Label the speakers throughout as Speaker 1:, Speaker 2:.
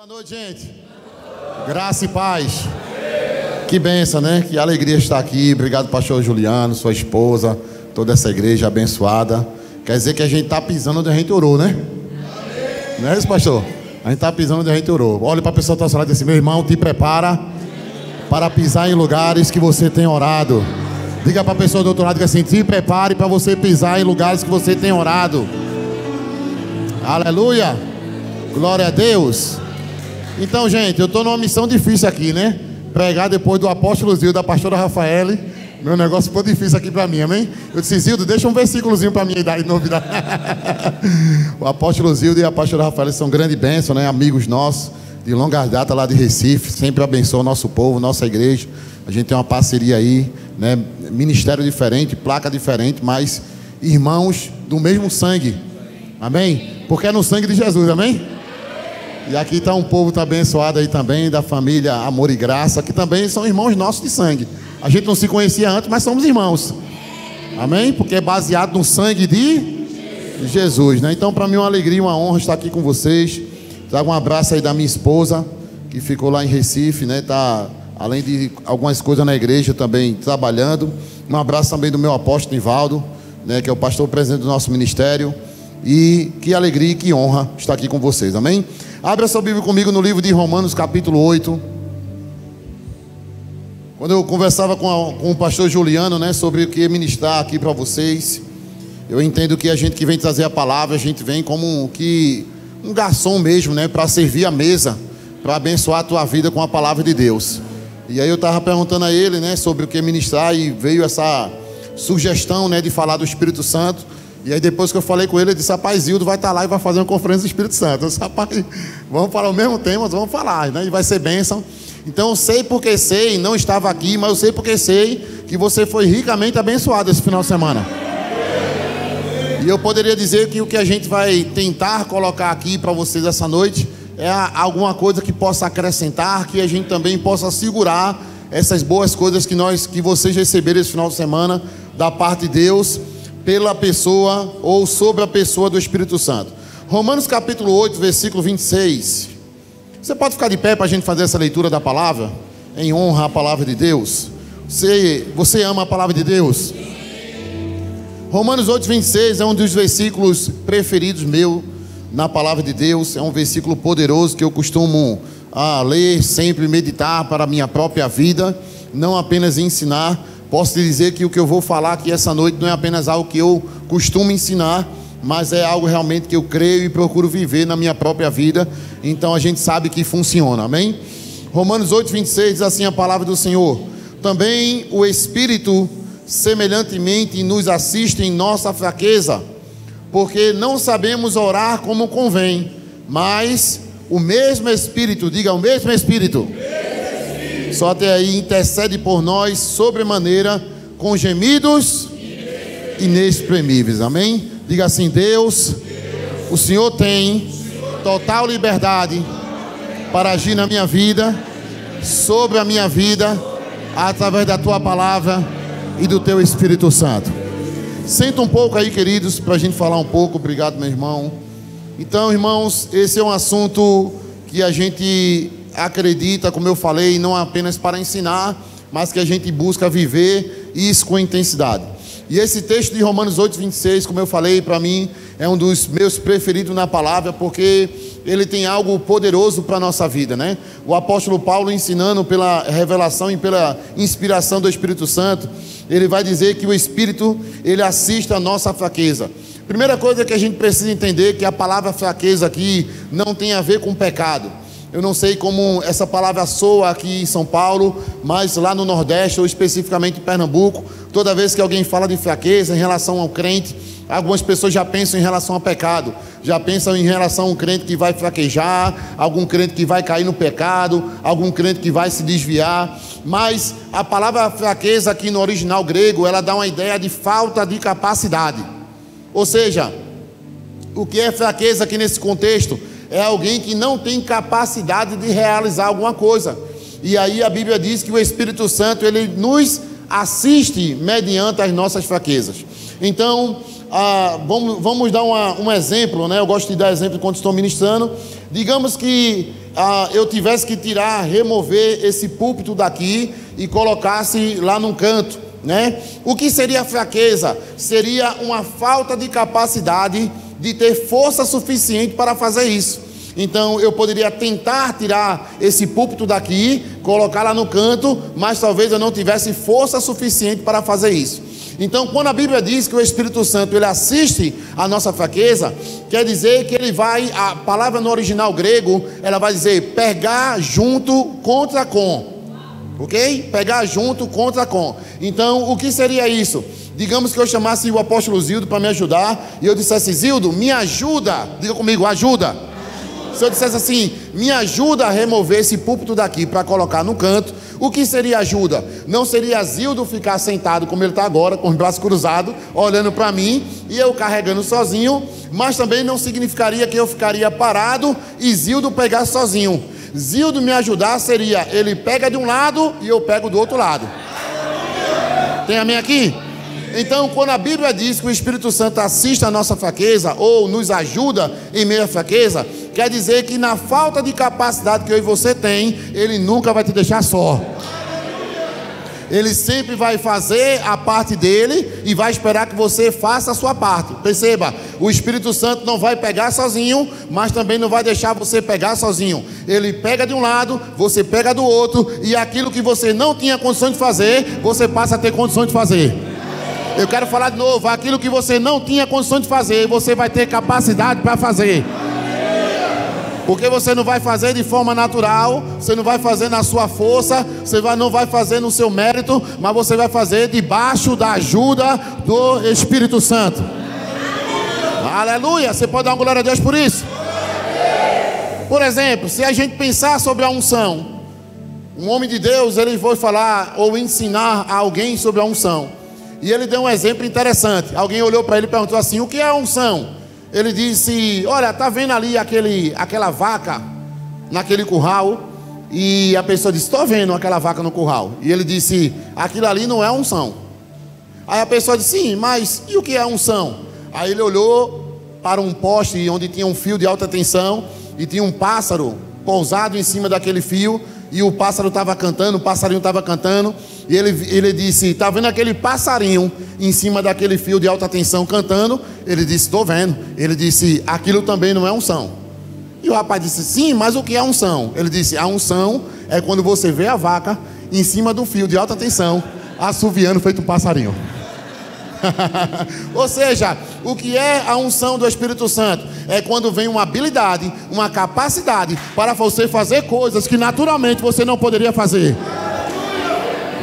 Speaker 1: Boa noite, gente. Graça e paz. Que bênção, né? Que alegria estar aqui. Obrigado, pastor Juliano, sua esposa, toda essa igreja abençoada. Quer dizer que a gente está pisando onde a gente orou, né? Não é isso, pastor? A gente está pisando onde a gente orou. Olha para a pessoa que está ao seu lado e diz assim: meu irmão, te prepara para pisar em lugares que você tem orado. Diga para a pessoa do outro lado, diga assim: te prepare para você pisar em lugares que você tem orado. Aleluia. Glória a Deus. Então, gente, eu estou numa missão difícil aqui, né? Pregar depois do apóstolo Zildo, da pastora Rafaele. Meu negócio ficou difícil aqui para mim, amém? Eu disse: Zildo, deixa um versículozinho para mim aí, dar novidade. O apóstolo Zildo e a pastora Rafaele são grande bênção, né? Amigos nossos, de longa data lá de Recife. Sempre abençoam o nosso povo, nossa igreja. A gente tem uma parceria aí, né? Ministério diferente, placa diferente, mas irmãos do mesmo sangue, amém? Porque é no sangue de Jesus, amém? E aqui está um povo tá abençoado aí também, da família Amor e Graça, que também são irmãos nossos de sangue. A gente não se conhecia antes, mas somos irmãos, amém? Porque é baseado no sangue de Jesus, né? Então, para mim é uma alegria, uma honra estar aqui com vocês. Trago um abraço aí da minha esposa, que ficou lá em Recife, né? Tá, além de algumas coisas na igreja, também trabalhando. Um abraço também do meu apóstolo Nivaldo, né? Que é o pastor presidente do nosso ministério. E que alegria e que honra estar aqui com vocês, amém? Abra sua Bíblia comigo no livro de Romanos, capítulo 8. Quando eu conversava com o pastor Juliano, né, sobre o que ministrar aqui para vocês, eu entendo que a gente que vem trazer a palavra, a gente vem como que um garçom mesmo, né, para servir a mesa, para abençoar a tua vida com a palavra de Deus. E aí eu estava perguntando a ele, né, sobre o que ministrar, e veio essa sugestão, né, de falar do Espírito Santo. E aí depois que eu falei com ele, ele disse: rapaz, Zildo vai estar lá e vai fazer uma conferência do Espírito Santo. Eu disse: rapaz, vamos falar o mesmo tema, vamos falar, né? E vai ser bênção. Então eu sei porque sei, não estava aqui, mas eu sei porque sei que você foi ricamente abençoado esse final de semana. E eu poderia dizer que o que a gente vai tentar colocar aqui para vocês essa noite é alguma coisa que possa acrescentar, que a gente também possa segurar essas boas coisas que vocês receberam esse final de semana da parte de Deus, pela pessoa ou sobre a pessoa do Espírito Santo. Romanos capítulo 8, versículo 26. Você pode ficar de pé para a gente fazer essa leitura da palavra, em honra à palavra de Deus? Você ama a palavra de Deus? Romanos 8, 26 é um dos versículos preferidos meu na palavra de Deus. É um versículo poderoso que eu costumo ler, sempre meditar para a minha própria vida, não apenas ensinar. Posso te dizer que o que eu vou falar aqui essa noite não é apenas algo que eu costumo ensinar, mas é algo realmente que eu creio e procuro viver na minha própria vida. Então a gente sabe que funciona, amém? Romanos 8, 26 diz assim a palavra do Senhor: também o Espírito semelhantemente nos assiste em nossa fraqueza, porque não sabemos orar como convém, mas o mesmo Espírito, diga, o mesmo Espírito, só até aí, intercede por nós sobremaneira com gemidos inexprimíveis, amém? Diga assim: Deus, o Senhor tem total liberdade para agir na minha vida, sobre a minha vida, através da tua palavra e do teu Espírito Santo. Senta um pouco aí, queridos, para a gente falar um pouco. Obrigado, meu irmão. Então, irmãos, esse é um assunto que a gente acredita, como eu falei, não apenas para ensinar, mas que a gente busca viver isso com intensidade. E esse texto de Romanos 8, 26, como eu falei, para mim é um dos meus preferidos na palavra, porque ele tem algo poderoso para a nossa vida, né? O apóstolo Paulo, ensinando pela revelação e pela inspiração do Espírito Santo, ele vai dizer que o Espírito, ele assiste a nossa fraqueza. Primeira coisa que a gente precisa entender é que a palavra fraqueza aqui não tem a ver com pecado. Eu não sei como essa palavra soa aqui em São Paulo, mas lá no Nordeste, ou especificamente em Pernambuco, toda vez que alguém fala de fraqueza em relação ao crente, algumas pessoas já pensam em relação ao pecado, já pensam em relação a um crente que vai fraquejar, algum crente que vai cair no pecado, algum crente que vai se desviar. Mas a palavra fraqueza aqui no original grego, ela dá uma ideia de falta de capacidade. Ou seja, o que é fraqueza aqui nesse contexto? É alguém que não tem capacidade de realizar alguma coisa. E aí a Bíblia diz que o Espírito Santo, ele nos assiste mediante as nossas fraquezas. Então, vamos dar um exemplo, né? Eu gosto de dar exemplo quando estou ministrando. Digamos que eu tivesse que remover esse púlpito daqui e colocasse lá num canto, né? O que seria fraqueza? Seria uma falta de capacidade de ter força suficiente para fazer isso. Então eu poderia tentar tirar esse púlpito daqui, colocar lá no canto, mas talvez eu não tivesse força suficiente para fazer isso. Então, quando a Bíblia diz que o Espírito Santo ele assiste a nossa fraqueza, quer dizer que ele vai, a palavra no original grego, ela vai dizer pegar junto contra com, ok? Pegar junto contra com. Então, o que seria isso? Digamos que eu chamasse o apóstolo Zildo para me ajudar, e eu dissesse: Zildo, me ajuda, diga comigo, ajuda. Se eu dissesse assim, me ajuda a remover esse púlpito daqui para colocar no canto, o que seria ajuda? Não seria Zildo ficar sentado como ele está agora, com os braços cruzados, olhando para mim, e eu carregando sozinho, mas também não significaria que eu ficaria parado e Zildo pegar sozinho. Zildo me ajudar seria, ele pega de um lado e eu pego do outro lado. Tem amém aqui? Então, quando a Bíblia diz que o Espírito Santo assiste a nossa fraqueza, ou nos ajuda em meio à fraqueza, quer dizer que na falta de capacidade que eu e você tem, ele nunca vai te deixar só. Ele sempre vai fazer a parte dele e vai esperar que você faça a sua parte. Perceba, o Espírito Santo não vai pegar sozinho, mas também não vai deixar você pegar sozinho. Ele pega de um lado, você pega do outro, e aquilo que você não tinha condições de fazer, você passa a ter condições de fazer. Eu quero falar de novo, aquilo que você não tinha condições de fazer, você vai ter capacidade para fazer. Porque você não vai fazer de forma natural, você não vai fazer na sua força, não vai fazer no seu mérito, mas você vai fazer debaixo da ajuda do Espírito Santo. Aleluia! Você pode dar uma glória a Deus por isso? Por exemplo, se a gente pensar sobre a unção, um homem de Deus, ele foi falar ou ensinar a alguém sobre a unção. E ele deu um exemplo interessante. Alguém olhou para ele e perguntou assim: o que é a unção? Ele disse: olha, está vendo ali aquela vaca naquele curral? E a pessoa disse: estou vendo aquela vaca no curral. E ele disse: aquilo ali não é unção. Aí a pessoa disse: sim, mas e o que é unção? Aí ele olhou para um poste onde tinha um fio de alta tensão e tinha um pássaro pousado em cima daquele fio. E o pássaro estava cantando, o passarinho estava cantando. E ele disse: está vendo aquele passarinho em cima daquele fio de alta tensão cantando? Ele disse: estou vendo. Ele disse: aquilo também não é unção. E o rapaz disse: sim, mas o que é unção? Ele disse: a unção é quando você vê a vaca em cima do fio de alta tensão, assoviando feito um passarinho. Ou seja, o que é a unção do Espírito Santo? É quando vem uma habilidade, uma capacidade para você fazer coisas que naturalmente você não poderia fazer.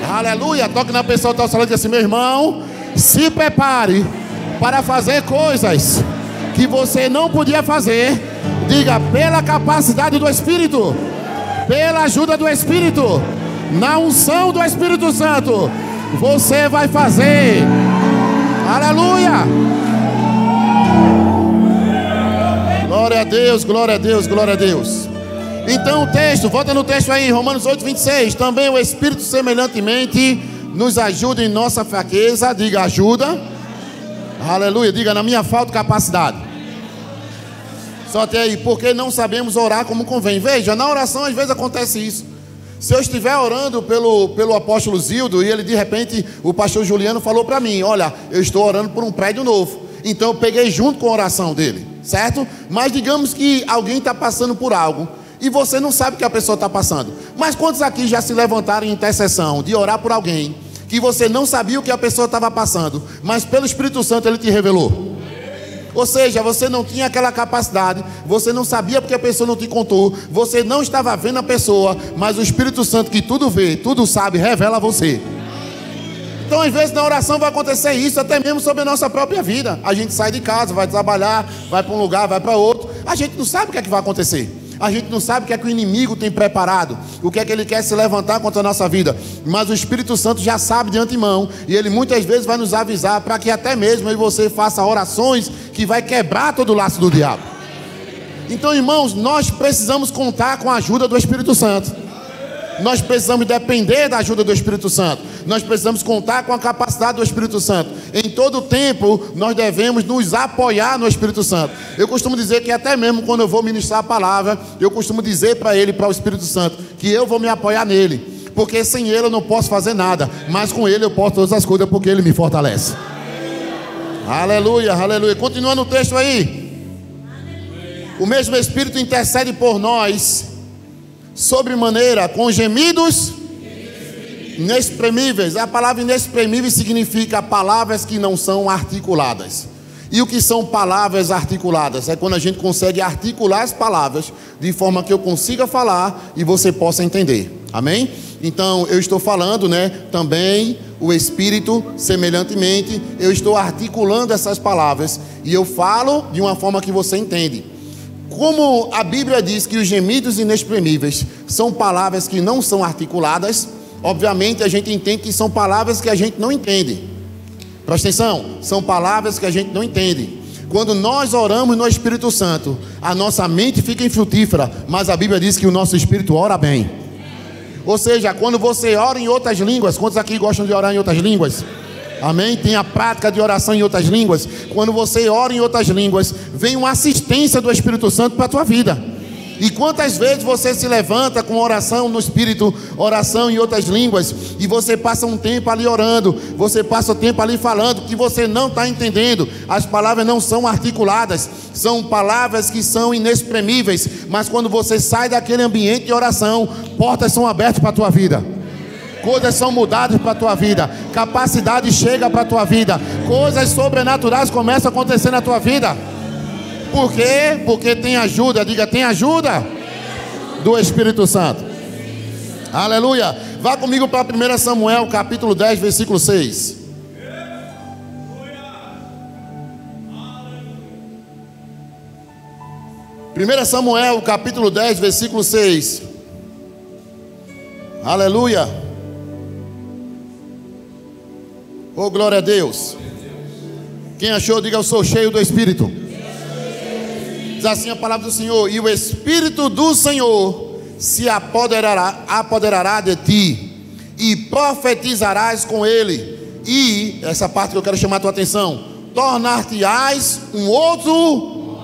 Speaker 1: Aleluia! Toque na pessoa que está falando assim: meu irmão, se prepare para fazer coisas que você não podia fazer. Diga: pela capacidade do Espírito, pela ajuda do Espírito, na unção do Espírito Santo, você vai fazer. Aleluia! Glória a Deus, glória a Deus, glória a Deus. Então o texto, volta no texto aí, Romanos 8, 26. Também o Espírito semelhantemente nos ajuda em nossa fraqueza. Diga: ajuda. Aleluia, diga: na minha falta de capacidade. Só até aí, porque não sabemos orar como convém. Veja, na oração às vezes acontece isso. Se eu estiver orando pelo apóstolo Zildo, e ele de repente, o pastor Juliano falou para mim: olha, eu estou orando por um prédio novo. Então eu peguei junto com a oração dele, certo? Mas digamos que alguém está passando por algo e você não sabe o que a pessoa está passando. Mas quantos aqui já se levantaram em intercessão de orar por alguém que você não sabia o que a pessoa estava passando, mas pelo Espírito Santo ele te revelou? Ou seja, você não tinha aquela capacidade, você não sabia porque a pessoa não te contou, você não estava vendo a pessoa, mas o Espírito Santo, que tudo vê, tudo sabe, revela a você. Então às vezes na oração vai acontecer isso, até mesmo sobre a nossa própria vida. A gente sai de casa, vai trabalhar, vai para um lugar, vai para outro, a gente não sabe o que é que vai acontecer. A gente não sabe o que é que o inimigo tem preparado, o que é que ele quer se levantar contra a nossa vida. Mas o Espírito Santo já sabe de antemão, e ele muitas vezes vai nos avisar para que até mesmo eu e você faça orações que vai quebrar todo o laço do diabo. Então, irmãos, nós precisamos contar com a ajuda do Espírito Santo. Nós precisamos depender da ajuda do Espírito Santo. Nós precisamos contar com a capacidade do Espírito Santo. Em todo tempo, nós devemos nos apoiar no Espírito Santo. Eu costumo dizer que até mesmo quando eu vou ministrar a palavra, eu costumo dizer para ele, para o Espírito Santo, que eu vou me apoiar nele. Porque sem ele eu não posso fazer nada, mas com ele eu posso todas as coisas, porque ele me fortalece. Aleluia, aleluia. Continuando o texto aí. O mesmo Espírito intercede por nós sobremaneira com gemidos inexprimíveis. A palavra inexprimível significa palavras que não são articuladas. E o que são palavras articuladas? É quando a gente consegue articular as palavras de forma que eu consiga falar e você possa entender. Amém? Então eu estou falando, também o Espírito, semelhantemente, eu estou articulando essas palavras e eu falo de uma forma que você entende. Como a Bíblia diz que os gemidos inexprimíveis são palavras que não são articuladas, obviamente a gente entende que são palavras que a gente não entende. Presta atenção, são palavras que a gente não entende. Quando nós oramos no Espírito Santo, a nossa mente fica infrutífera, mas a Bíblia diz que o nosso espírito ora bem. Ou seja, quando você ora em outras línguas, quantos aqui gostam de orar em outras línguas? Amém? Tem a prática de oração em outras línguas. Quando você ora em outras línguas, vem uma assistência do Espírito Santo para a tua vida. E quantas vezes você se levanta com oração no Espírito, oração em outras línguas, e você passa um tempo ali orando, você passa o tempo ali falando que você não está entendendo. As palavras não são articuladas, são palavras que são inexprimíveis. Mas quando você sai daquele ambiente de oração, portas são abertas para a tua vida. Coisas são mudadas para a tua vida. Capacidade chega para a tua vida. Coisas sobrenaturais começam a acontecer na tua vida. Por quê? Porque tem ajuda. Diga, tem ajuda do Espírito Santo. Aleluia. Vá comigo para 1 Samuel capítulo 10, versículo 6. Primeira Samuel capítulo 10, versículo 6. Aleluia. Oh, glória a Deus. Quem achou, diga, eu sou cheio do Espírito. Diz assim a palavra do Senhor: e o Espírito do Senhor se apoderará de ti, e profetizarás com ele. E, essa parte que eu quero chamar a tua atenção, tornar-te-ás um outro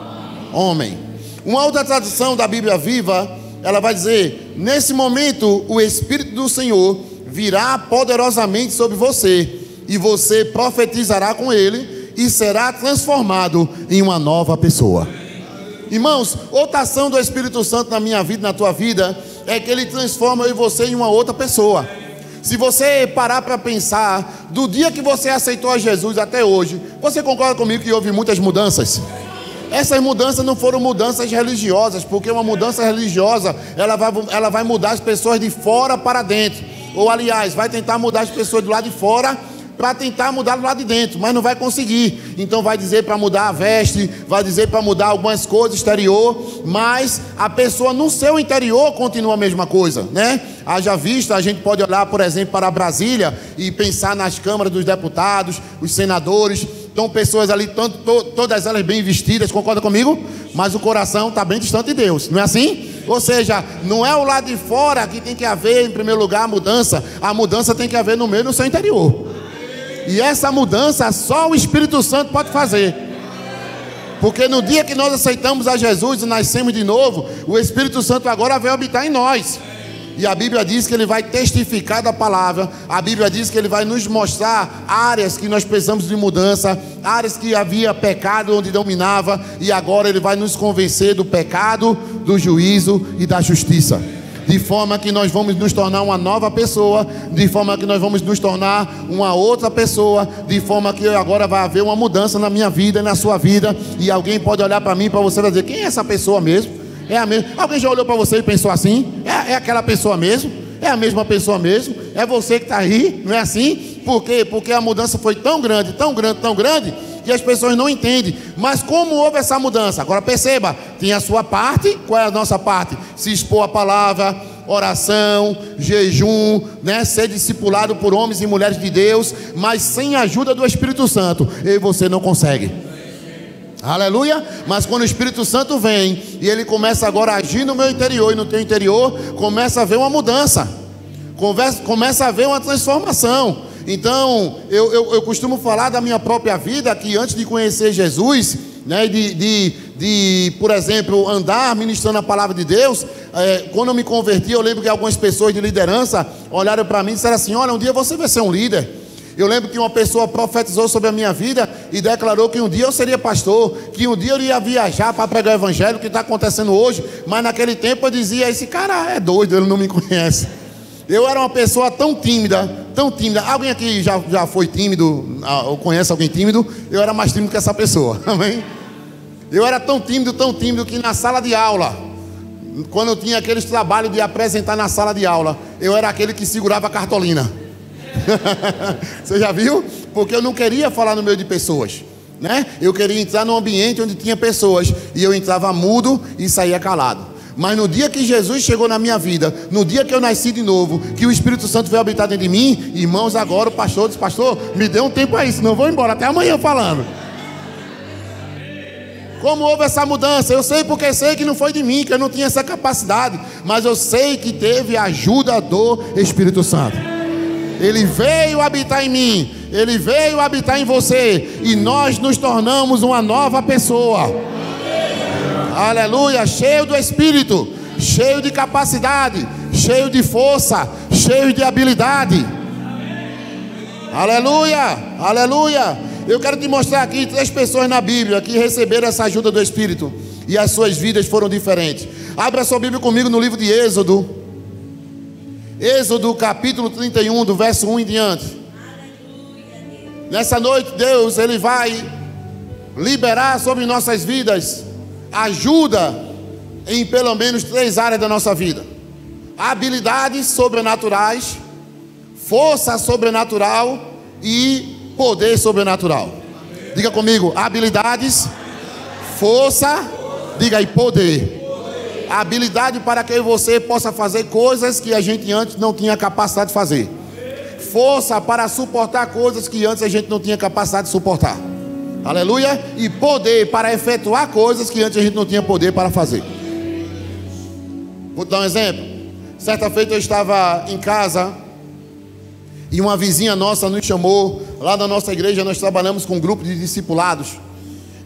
Speaker 1: homem. Uma outra tradução da Bíblia Viva, ela vai dizer: nesse momento o Espírito do Senhor virá poderosamente sobre você, e você profetizará com ele, e será transformado em uma nova pessoa. Irmãos, outra ação do Espírito Santo na minha vida, na tua vida, é que ele transforma eu e você em uma outra pessoa. Se você parar para pensar, do dia que você aceitou a Jesus até hoje, você concorda comigo que houve muitas mudanças? Essas mudanças não foram mudanças religiosas, porque uma mudança religiosa, ela vai mudar as pessoas de fora para dentro. Ou aliás, vai tentar mudar as pessoas do lado de fora para tentar mudar do lado de dentro, mas não vai conseguir. Então vai dizer para mudar a veste, vai dizer para mudar algumas coisas exterior, mas a pessoa no seu interior continua a mesma coisa, Haja vista, a gente pode olhar, por exemplo, para Brasília e pensar nas câmaras dos deputados, os senadores. Estão pessoas ali, todas elas bem vestidas, concorda comigo? Mas o coração está bem distante de Deus, não é assim? Ou seja, não é o lado de fora que tem que haver, em primeiro lugar, a mudança tem que haver no meio, no seu interior. E essa mudança só o Espírito Santo pode fazer. Porque no dia que nós aceitamos a Jesus e nascemos de novo, o Espírito Santo agora vai habitar em nós. E a Bíblia diz que ele vai testificar da palavra. A Bíblia diz que ele vai nos mostrar áreas que nós precisamos de mudança, áreas que havia pecado onde dominava, e agora ele vai nos convencer do pecado, do juízo e da justiça. De forma que nós vamos nos tornar uma nova pessoa, de forma que nós vamos nos tornar uma outra pessoa, de forma que agora vai haver uma mudança na minha vida e na sua vida. E alguém pode olhar para mim, para você, e dizer: quem é essa pessoa mesmo? É a mesma. Alguém já olhou para você e pensou assim? É aquela pessoa mesmo? É a mesma pessoa mesmo? É você que está aí? Não é assim? Por quê? Porque a mudança foi tão grande, tão grande, tão grande, que as pessoas não entendem. Mas como houve essa mudança? Agora perceba, tem a sua parte. Qual é a nossa parte? Se expor à palavra, oração, jejum, ser discipulado por homens e mulheres de Deus. Mas sem a ajuda do Espírito Santo, eu e você não consegue. Aleluia. Mas quando o Espírito Santo vem e ele começa agora a agir no meu interior e no teu interior, começa a haver uma mudança. começa a haver uma transformação. Então, eu costumo falar da minha própria vida, que antes de conhecer Jesus, né, por exemplo, andar ministrando a palavra de Deus, quando eu me converti, eu lembro que algumas pessoas de liderança olharam para mim e disseram assim: olha, um dia você vai ser um líder. Eu lembro que uma pessoa profetizou sobre a minha vida e declarou que um dia eu seria pastor, que um dia eu ia viajar para pregar o evangelho, que está acontecendo hoje. Mas naquele tempo eu dizia: esse cara é doido, ele não me conhece. Eu era uma pessoa tão tímida, tão tímida. Alguém aqui já foi tímido, ou conhece alguém tímido? Eu era mais tímido que essa pessoa, amém? Eu era tão tímido que na sala de aula, quando eu tinha aqueles trabalhos de apresentar na sala de aula, eu era aquele que segurava a cartolina. Você já viu? Porque eu não queria falar no meio de pessoas, né? Eu queria entrar num ambiente onde tinha pessoas, e eu entrava mudo e saía calado. Mas no dia que Jesus chegou na minha vida, no dia que eu nasci de novo, que o Espírito Santo veio habitar dentro de mim, irmãos, agora o pastor disse: pastor, me dê um tempo aí, senão eu vou embora até amanhã falando. Como houve essa mudança? Eu sei, porque sei que não foi de mim, que eu não tinha essa capacidade, mas eu sei que teve a ajuda do Espírito Santo. Ele veio habitar em mim, ele veio habitar em você, e nós nos tornamos uma nova pessoa. Aleluia, cheio do Espírito, cheio de capacidade, cheio de força, cheio de habilidade. Aleluia, aleluia. Eu quero te mostrar aqui 3 pessoas na Bíblia que receberam essa ajuda do Espírito e as suas vidas foram diferentes. Abra sua Bíblia comigo no livro de Êxodo. Êxodo capítulo 31, do verso 1 em diante. Nessa noite Deus, Ele vai liberar sobre nossas vidas ajuda em pelo menos 3 áreas da nossa vida: habilidades sobrenaturais, força sobrenatural e poder sobrenatural. Diga comigo: habilidades, força, diga aí, poder. Habilidade para que você possa fazer coisas que a gente antes não tinha capacidade de fazer. Força para suportar coisas que antes a gente não tinha capacidade de suportar. Aleluia. E poder para efetuar coisas que antes a gente não tinha poder para fazer. Vou dar um exemplo. Certa feita eu estava em casa e uma vizinha nossa nos chamou. Lá na nossa igreja nós trabalhamos com um grupo de discipulados.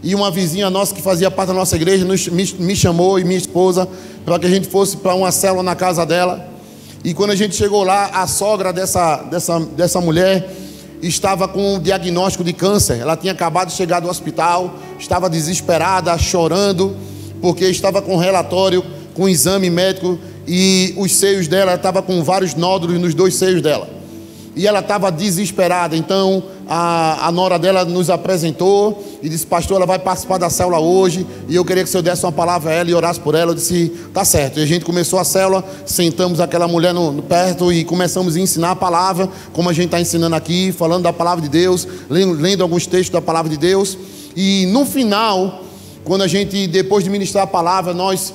Speaker 1: E uma vizinha nossa que fazia parte da nossa igreja me chamou e minha esposa para que a gente fosse para uma célula na casa dela. E quando a gente chegou lá, a sogra dessa mulher estava com um diagnóstico de câncer. Ela tinha acabado de chegar do hospital, estava desesperada, chorando, porque estava com relatório, com exame médico, e os seios dela, estava com vários nódulos nos 2 seios dela. E ela estava desesperada. Então a nora dela nos apresentou e disse: pastor, ela vai participar da célula hoje, e eu queria que o senhor desse uma palavra a ela e orasse por ela. Eu disse: tá certo. E a gente começou a célula, sentamos aquela mulher perto e começamos a ensinar a palavra, como a gente está ensinando aqui, falando da palavra de Deus, lendo alguns textos da palavra de Deus. E no final, quando a gente, depois de ministrar a palavra, nós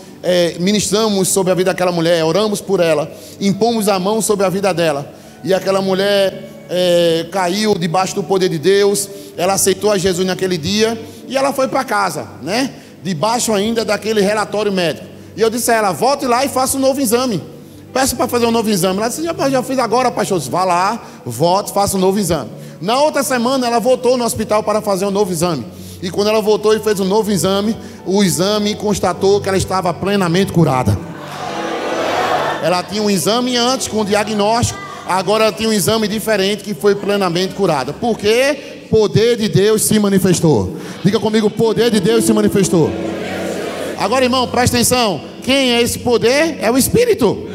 Speaker 1: ministramos sobre a vida daquela mulher, oramos por ela, impomos a mão sobre a vida dela. E aquela mulher caiu debaixo do poder de Deus. Ela aceitou a Jesus naquele dia e ela foi para casa, né? Debaixo ainda daquele relatório médico. E eu disse a ela: volte lá e faça um novo exame. Peça para fazer um novo exame. Ela disse: já fiz agora, pastor. Eu disse: vá lá, volte, faça um novo exame. Na outra semana ela voltou no hospital para fazer um novo exame. E quando ela voltou e fez um novo exame, o exame constatou que ela estava plenamente curada. Ela tinha um exame antes com um diagnóstico. Agora ela tinha um exame diferente, que foi plenamente curada. Por quê? Poder de Deus se manifestou. Diga comigo: poder de Deus se manifestou. Agora, irmão, presta atenção. Quem é esse poder? É o Espírito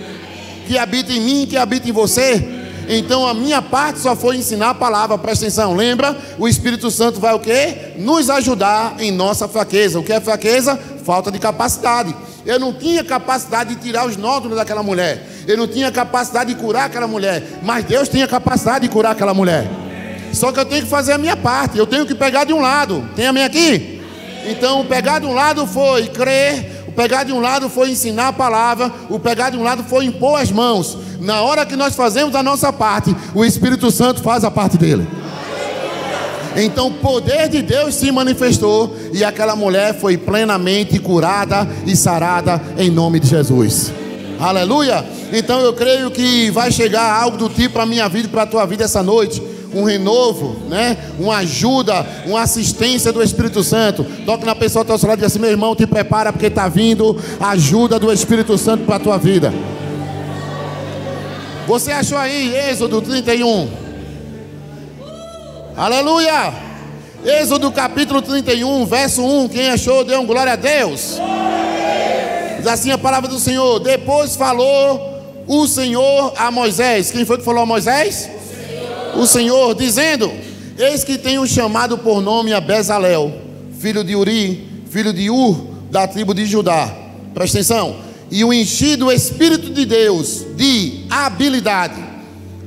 Speaker 1: que habita em mim, que habita em você. Então a minha parte só foi ensinar a palavra. Presta atenção, lembra? O Espírito Santo vai o quê? Nos ajudar em nossa fraqueza. O que é fraqueza? Falta de capacidade. Eu não tinha capacidade de tirar os nódulos daquela mulher. Eu não tinha capacidade de curar aquela mulher. Mas Deus tinha capacidade de curar aquela mulher. Só que eu tenho que fazer a minha parte. Eu tenho que pegar de um lado. Tem amém aqui? Então o pegar de um lado foi crer. O pegar de um lado foi ensinar a palavra. O pegar de um lado foi impor as mãos. Na hora que nós fazemos a nossa parte, o Espírito Santo faz a parte dele. Então o poder de Deus se manifestou e aquela mulher foi plenamente curada e sarada em nome de Jesus. Aleluia. Então eu creio que vai chegar algo do tipo para a minha vida e para a tua vida essa noite. Um renovo, né? Uma ajuda, uma assistência do Espírito Santo. Toque na pessoa do teu lado e diz assim: meu irmão, te prepara, porque está vindo a ajuda do Espírito Santo para a tua vida. Você achou aí Êxodo 31? Aleluia. Êxodo capítulo 31, verso 1. Quem achou, dê um glória a Deus. Diz assim a palavra do Senhor: depois falou o Senhor a Moisés. Quem foi que falou a Moisés? O Senhor, dizendo: eis que tenho chamado por nome a Bezalel, filho de Uri, filho de Ur, da tribo de Judá. Presta atenção. E o enchi do Espírito de Deus, de habilidade,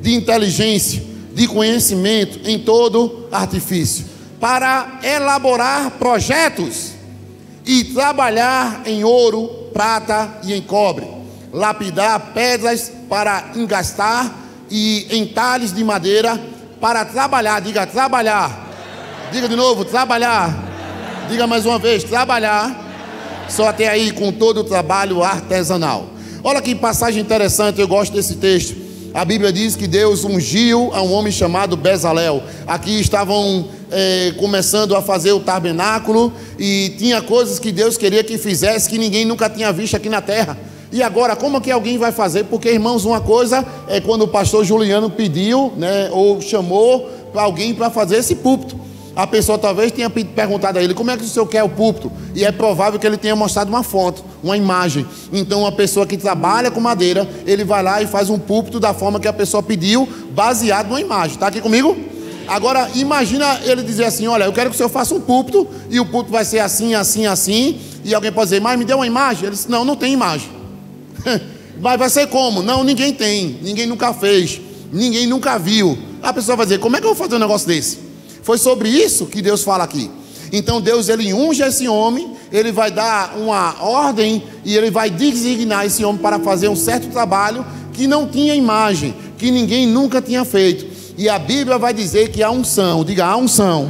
Speaker 1: de inteligência, de conhecimento em todo artifício, para elaborar projetos e trabalhar em ouro, prata e em cobre, lapidar pedras para engastar e entalhes de madeira para trabalhar. Diga trabalhar. Diga de novo, trabalhar. Diga mais uma vez, trabalhar. Só até aí, com todo o trabalho artesanal. Olha que passagem interessante, eu gosto desse texto. A Bíblia diz que Deus ungiu a um homem chamado Bezalel. Aqui estavam começando a fazer o tabernáculo, e tinha coisas que Deus queria que fizesse que ninguém nunca tinha visto aqui na terra. E agora, como que alguém vai fazer? Porque, irmãos, uma coisa é quando o pastor Juliano pediu, né, ou chamou para alguém para fazer esse púlpito. A pessoa talvez tenha perguntado a ele: como é que o senhor quer o púlpito? E é provável que ele tenha mostrado uma foto, uma imagem. Então, uma pessoa que trabalha com madeira, ele vai lá e faz um púlpito da forma que a pessoa pediu, baseado numa imagem. Está aqui comigo? Agora, imagina ele dizer assim: olha, eu quero que o senhor faça um púlpito, e o púlpito vai ser assim, assim, assim. E alguém pode dizer: mas me dê uma imagem. Ele disse: não, não tem imagem. Mas vai ser como? Não, ninguém tem, ninguém nunca fez, ninguém nunca viu. A pessoa vai dizer: como é que eu vou fazer um negócio desse? Foi sobre isso que Deus fala aqui. Então Deus, ele unge esse homem, ele vai dar uma ordem e ele vai designar esse homem para fazer um certo trabalho que não tinha imagem, que ninguém nunca tinha feito. E a Bíblia vai dizer que a unção, diga a unção.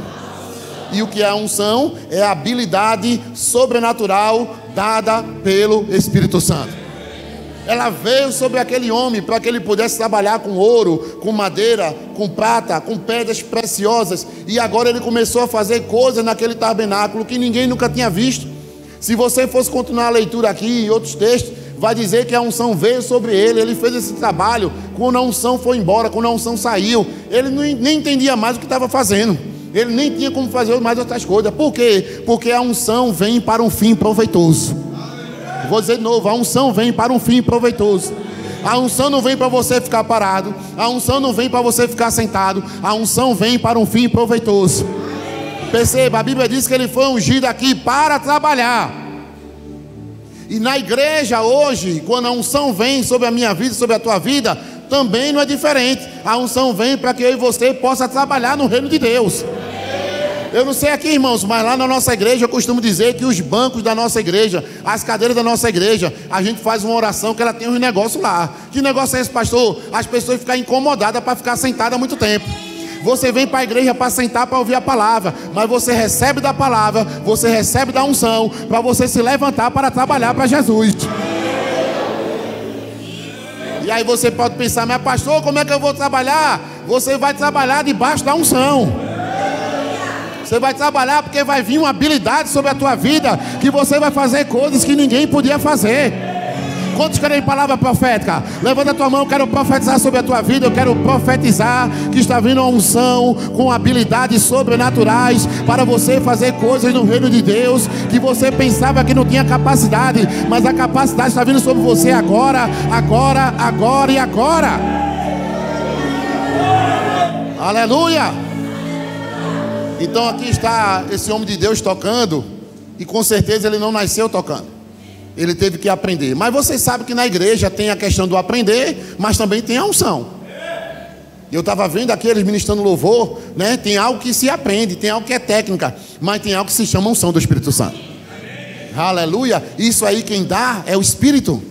Speaker 1: E o que é a unção? É a habilidade sobrenatural dada pelo Espírito Santo. Ela veio sobre aquele homem para que ele pudesse trabalhar com ouro, com madeira, com prata, com pedras preciosas. E agora ele começou a fazer coisas naquele tabernáculo que ninguém nunca tinha visto. Se você fosse continuar a leitura aqui em outros textos, vai dizer que a unção veio sobre ele. Ele fez esse trabalho. Quando a unção foi embora, quando a unção saiu, ele nem entendia mais o que estava fazendo. Ele nem tinha como fazer mais outras coisas. Por quê? Porque a unção vem para um fim proveitoso. Vou dizer de novo: a unção vem para um fim proveitoso. A unção não vem para você ficar parado. A unção não vem para você ficar sentado. A unção vem para um fim proveitoso. Perceba, a Bíblia diz que ele foi ungido aqui para trabalhar. E na igreja hoje, quando a unção vem sobre a minha vida, sobre a tua vida, também não é diferente. A unção vem para que eu e você possa trabalhar no reino de Deus. Eu não sei aqui, irmãos, mas lá na nossa igreja eu costumo dizer que os bancos da nossa igreja, as cadeiras da nossa igreja, a gente faz uma oração que ela tem uns negócios lá. Que negócio é esse, pastor? As pessoas ficam incomodadas para ficar sentadas há muito tempo. Você vem para a igreja para sentar, para ouvir a palavra, mas você recebe da palavra, você recebe da unção, para você se levantar para trabalhar para Jesus. E aí você pode pensar: mas pastor, como é que eu vou trabalhar? Você vai trabalhar debaixo da unção. Você vai trabalhar porque vai vir uma habilidade sobre a tua vida, que você vai fazer coisas que ninguém podia fazer. Quantos querem palavra profética? Levanta a tua mão. Eu quero profetizar sobre a tua vida. Eu quero profetizar que está vindo uma unção com habilidades sobrenaturais para você fazer coisas no reino de Deus que você pensava que não tinha capacidade, mas a capacidade está vindo sobre você agora, agora, agora e agora. Aleluia. Então aqui está esse homem de Deus tocando, e com certeza ele não nasceu tocando, ele teve que aprender. Mas você sabe que na igreja tem a questão do aprender, mas também tem a unção. Eu estava vendo aqui eles ministrando louvor, né? Tem algo que se aprende, tem algo que é técnica, mas tem algo que se chama unção do Espírito Santo. Aleluia. Isso aí quem dá é o Espírito.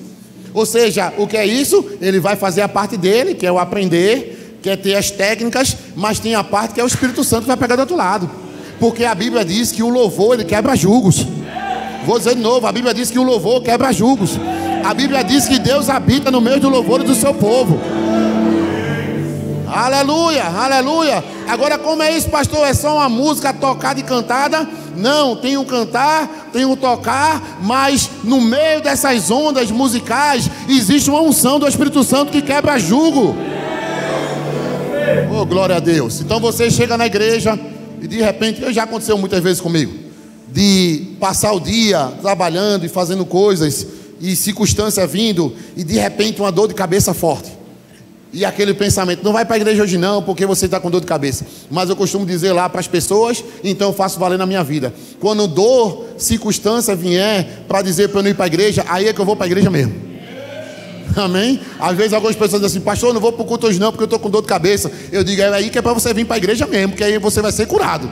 Speaker 1: Ou seja, o que é isso? Ele vai fazer a parte dele, que é o aprender, quer ter as técnicas, mas tem a parte que é o Espírito Santo que vai pegar do outro lado. Porque a Bíblia diz que o louvor, ele quebra julgos. Vou dizer de novo, a Bíblia diz que o louvor quebra julgos. A Bíblia diz que Deus habita no meio do louvor do seu povo. Aleluia, aleluia. Agora, como é isso, pastor? É só uma música tocada e cantada? Não, tem o cantar, tem o tocar, mas no meio dessas ondas musicais existe uma unção do Espírito Santo que quebra jugo. Oh, glória a Deus. Então você chega na igreja e de repente, já aconteceu muitas vezes comigo, de passar o dia trabalhando e fazendo coisas e circunstância vindo e de repente uma dor de cabeça forte. E aquele pensamento, não vai para a igreja hoje não, porque você está com dor de cabeça. Mas eu costumo dizer lá para as pessoas, então eu faço valer na minha vida. Quando dor, circunstância vier para dizer para eu não ir para a igreja, aí é que eu vou para a igreja mesmo. Amém? Às vezes algumas pessoas dizem assim, pastor, eu não vou para o culto hoje não, porque eu estou com dor de cabeça. Eu digo, é aí que é para você vir para a igreja mesmo, que aí você vai ser curado.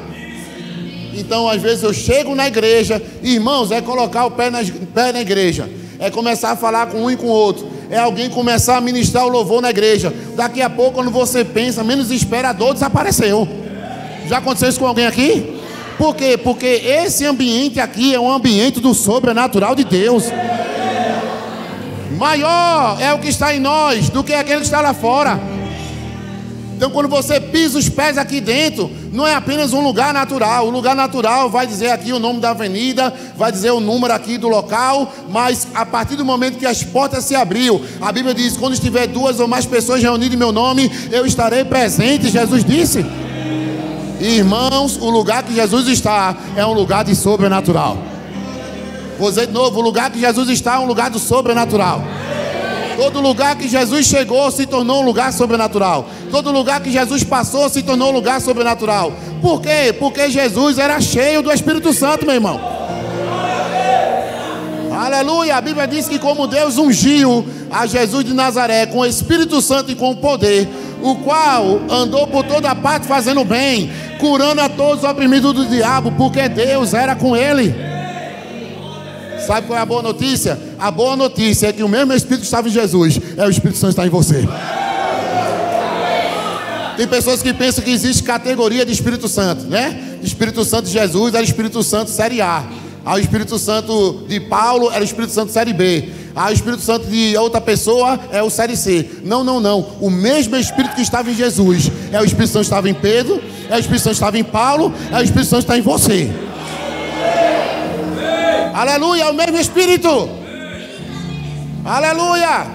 Speaker 1: Então às vezes eu chego na igreja, irmãos, é colocar o pé na igreja, é começar a falar com um e com o outro, é alguém começar a ministrar o louvor na igreja. Daqui a pouco, quando você pensa, menos espera, a dor desapareceu. Já aconteceu isso com alguém aqui? Por quê? Porque esse ambiente aqui é um ambiente do sobrenatural de Deus. Maior é o que está em nós do que aquele que está lá fora. Então quando você pisa os pés aqui dentro, não é apenas um lugar natural. O lugar natural vai dizer aqui o nome da avenida, vai dizer o número aqui do local, mas a partir do momento que as portas se abriu, a Bíblia diz, quando estiver 2 ou mais pessoas reunidas em meu nome, eu estarei presente, Jesus disse. Irmãos, o lugar que Jesus está é um lugar de sobrenatural. Vou dizer de novo, o lugar que Jesus está é um lugar do sobrenatural. Todo lugar que Jesus chegou se tornou um lugar sobrenatural. Todo lugar que Jesus passou se tornou um lugar sobrenatural. Por quê? Porque Jesus era cheio do Espírito Santo, meu irmão. Aleluia. A Bíblia diz que como Deus ungiu a Jesus de Nazaré com o Espírito Santo e com o poder, o qual andou por toda parte fazendo bem, curando a todos os oprimidos do diabo, porque Deus era com ele. Sabe qual é a boa notícia? A boa notícia é que o mesmo Espírito que estava em Jesus é o Espírito Santo que está em você. Tem pessoas que pensam que existe categoria de Espírito Santo, né? Espírito Santo de Jesus era o Espírito Santo série A. O Espírito Santo de Paulo era o Espírito Santo série B. O Espírito Santo de outra pessoa é o série C. Não, não, não. O mesmo Espírito que estava em Jesus é o Espírito Santo que estava em Pedro, é o Espírito Santo que estava em Paulo, é o Espírito Santo que está em você. Aleluia, é o mesmo Espírito. Aleluia.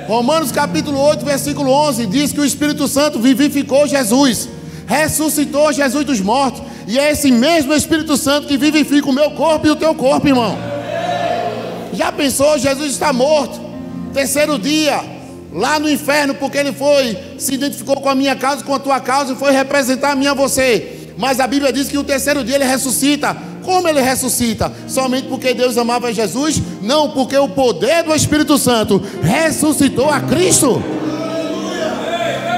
Speaker 1: Romanos capítulo 8, versículo 11 diz que o Espírito Santo vivificou Jesus, ressuscitou Jesus dos mortos. E é esse mesmo Espírito Santo que vivifica o meu corpo e o teu corpo, irmão. Já pensou? Jesus está morto, terceiro dia, lá no inferno, porque ele se identificou com a minha causa, com a tua causa, e foi representar a minha você. Mas a Bíblia diz que o terceiro dia ele ressuscita. Como ele ressuscita? Somente porque Deus amava Jesus? Não, porque o poder do Espírito Santo ressuscitou a Cristo.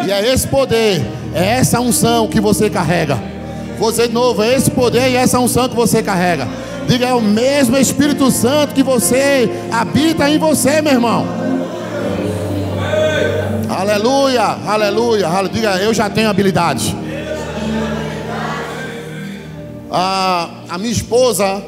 Speaker 1: E é esse poder, é essa unção que você carrega. Vou dizer de novo, é esse poder e essa unção que você carrega. Diga, é o mesmo Espírito Santo que você habita em você, meu irmão. Aleluia, aleluia, aleluia. Diga, eu já tenho habilidade. A minha esposa,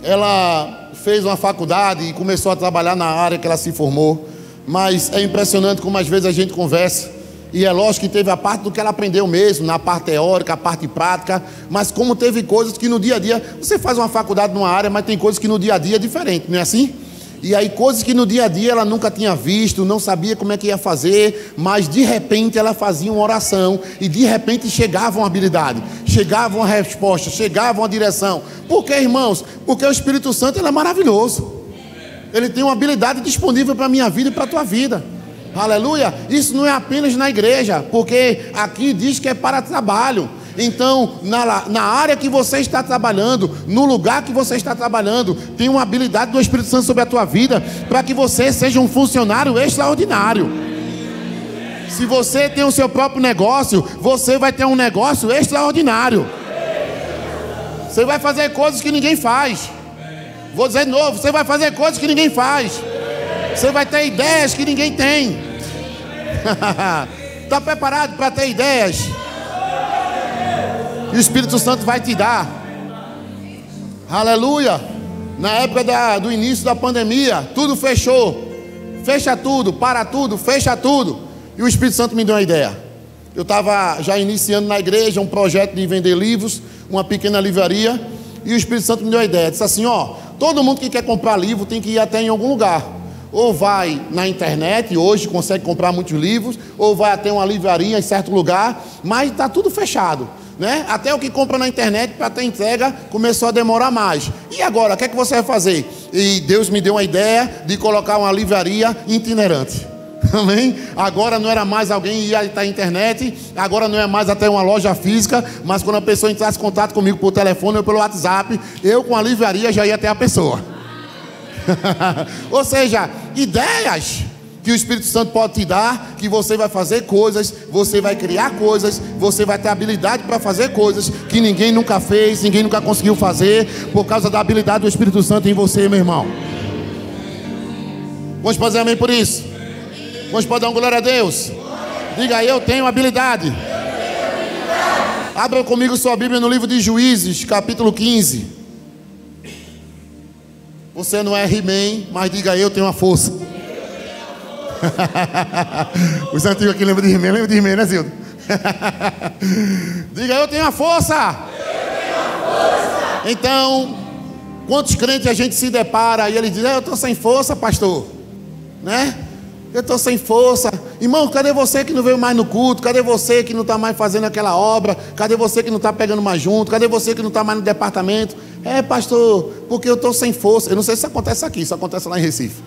Speaker 1: ela fez uma faculdade e começou a trabalhar na área que ela se formou. Mas é impressionante como às vezes a gente conversa. E é lógico que teve a parte do que ela aprendeu mesmo, na parte teórica, a parte prática. Mas como teve coisas que no dia a dia, você faz uma faculdade numa área, mas tem coisas que no dia a dia é diferente, não é assim? E aí coisas que no dia a dia ela nunca tinha visto, não sabia como é que ia fazer, mas de repente ela fazia uma oração e de repente chegava uma habilidade, chegava uma resposta, chegava uma direção. Por quê, irmãos? Porque o Espírito Santo ele é maravilhoso. Ele tem uma habilidade disponível para a minha vida e para a tua vida. Aleluia. Isso não é apenas na igreja, porque aqui diz que é para trabalho. Então, na área que você está trabalhando, no lugar que você está trabalhando, tem uma habilidade do Espírito Santo sobre a tua vida, para que você seja um funcionário extraordinário. Se você tem o seu próprio negócio, você vai ter um negócio extraordinário. Você vai fazer coisas que ninguém faz. Vou dizer de novo, você vai fazer coisas que ninguém faz. Você vai ter ideias que ninguém tem. Está preparado para ter ideias? E o Espírito Santo vai te dar. Aleluia. Na época do início da pandemia, tudo fechou. Fecha tudo, para tudo, fecha tudo. E o Espírito Santo me deu uma ideia. Eu estava já iniciando na igreja um projeto de vender livros, uma pequena livraria. E o Espírito Santo me deu uma ideia. Disse assim, todo mundo que quer comprar livro tem que ir até em algum lugar. Ou vai na internet, hoje consegue comprar muitos livros, ou vai até uma livraria em certo lugar, mas está tudo fechado, né? Até o que compra na internet para ter entrega começou a demorar mais. E agora, o que é que você vai fazer? E Deus me deu uma ideia de colocar uma livraria itinerante. Amém? Agora não era mais alguém ir até a internet, agora não é mais até uma loja física, mas quando a pessoa entrasse em contato comigo por telefone ou pelo WhatsApp, eu com a livraria já ia até a pessoa. Ou seja, ideias que o Espírito Santo pode te dar, que você vai fazer coisas, você vai criar coisas, você vai ter habilidade para fazer coisas que ninguém nunca fez, ninguém nunca conseguiu fazer, por causa da habilidade do Espírito Santo em você, meu irmão. Vamos fazer amém por isso? Vamos dar uma glória a Deus? Diga aí, eu tenho habilidade. Abra comigo sua Bíblia no livro de Juízes, capítulo 15. Você não é He-Man, mas diga aí, eu tenho uma força. Os antigos aqui lembram de He-Man, lembra de He-Man, né, Zildo? Diga aí, eu tenho uma força. Então, quantos crentes a gente se depara e ele diz, eu estou sem força, pastor, né? Eu estou sem força. Irmão, cadê você que não veio mais no culto? Cadê você que não está mais fazendo aquela obra? Cadê você que não está pegando mais junto? Cadê você que não está mais no departamento? Pastor, porque eu estou sem força. Eu não sei se isso acontece aqui, isso acontece lá em Recife,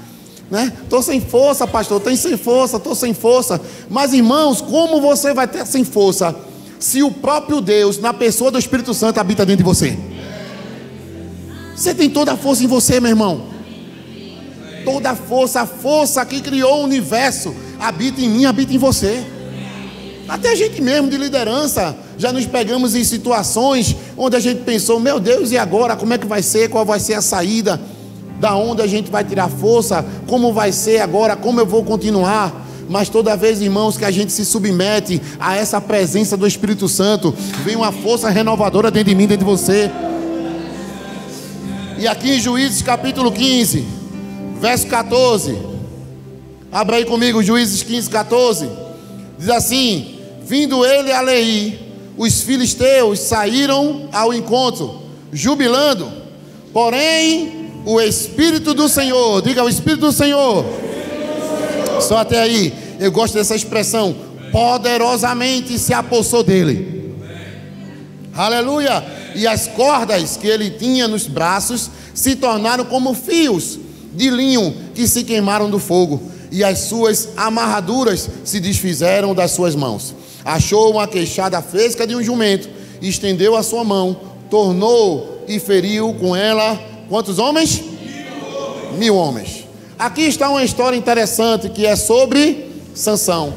Speaker 1: né? Estou sem força, pastor, estou sem força, estou sem força. Mas irmãos, como você vai ter sem força se o próprio Deus, na pessoa do Espírito Santo, habita dentro de você? Você tem toda a força em você, meu irmão. Toda a força que criou o universo habita em mim, habita em você. Até a gente mesmo de liderança já nos pegamos em situações onde a gente pensou, meu Deus, e agora? Como é que vai ser? Qual vai ser a saída? Da onde a gente vai tirar força? Como vai ser agora? Como eu vou continuar? Mas toda vez, irmãos, que a gente se submete a essa presença do Espírito Santo, vem uma força renovadora dentro de mim, dentro de você. E aqui em Juízes capítulo 15, verso 14, abra aí comigo, Juízes 15, 14, diz assim: vindo ele a Leí, os filisteus saíram ao encontro, jubilando, porém o Espírito do Senhor, diga o Espírito do Senhor, só até aí, eu gosto dessa expressão, poderosamente se apossou dele, aleluia, e as cordas que ele tinha nos braços se tornaram como fios de linho que se queimaram do fogo, e as suas amarraduras se desfizeram das suas mãos. Achou uma queixada fresca de um jumento, estendeu a sua mão, tornou e feriu com ela quantos homens? 1000 homens. Aqui está uma história interessante que é sobre Sansão.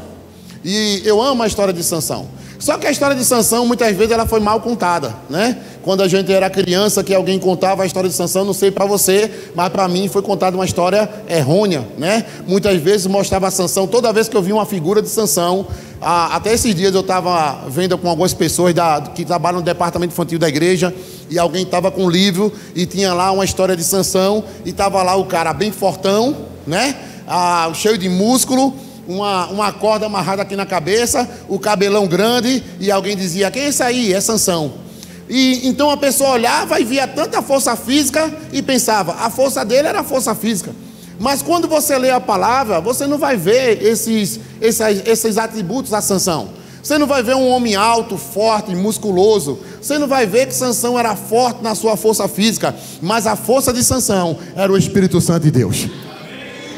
Speaker 1: E eu amo a história de Sansão. Só que a história de Sansão, muitas vezes, ela foi mal contada, né? Quando a gente era criança, que alguém contava a história de Sansão, não sei para você, mas para mim foi contada uma história errônea, né? Muitas vezes mostrava Sansão, toda vez que eu vi uma figura de Sansão, até esses dias eu estava vendo com algumas pessoas que trabalham no departamento infantil da igreja, e alguém estava com um livro, e tinha lá uma história de Sansão, e estava lá o cara bem fortão, né? Cheio de músculo, uma corda amarrada aqui na cabeça, o cabelão grande, e alguém dizia, quem é esse aí? É Sansão. E então a pessoa olhava e via tanta força física e pensava, a força dele era a força física. Mas quando você lê a palavra, você não vai ver esses atributos a Sansão. Você não vai ver um homem alto, forte, musculoso. Você não vai ver que Sansão era forte na sua força física, mas a força de Sansão era o Espírito Santo de Deus.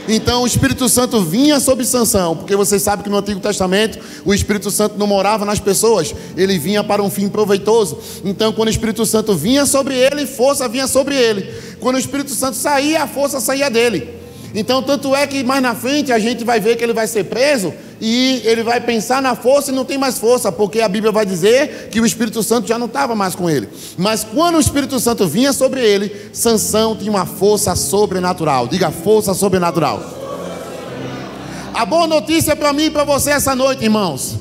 Speaker 1: Então o Espírito Santo vinha sobre Sansão, porque você sabe que no Antigo Testamento o Espírito Santo não morava nas pessoas, ele vinha para um fim proveitoso. Então quando o Espírito Santo vinha sobre ele, força vinha sobre ele. Quando o Espírito Santo saía, a força saía dele. Então tanto é que mais na frente a gente vai ver que ele vai ser preso e ele vai pensar na força e não tem mais força, porque a Bíblia vai dizer que o Espírito Santo já não estava mais com ele. Mas quando o Espírito Santo vinha sobre ele, Sansão tinha uma força sobrenatural. Diga, força sobrenatural. A boa notícia para mim e para você essa noite, irmãos,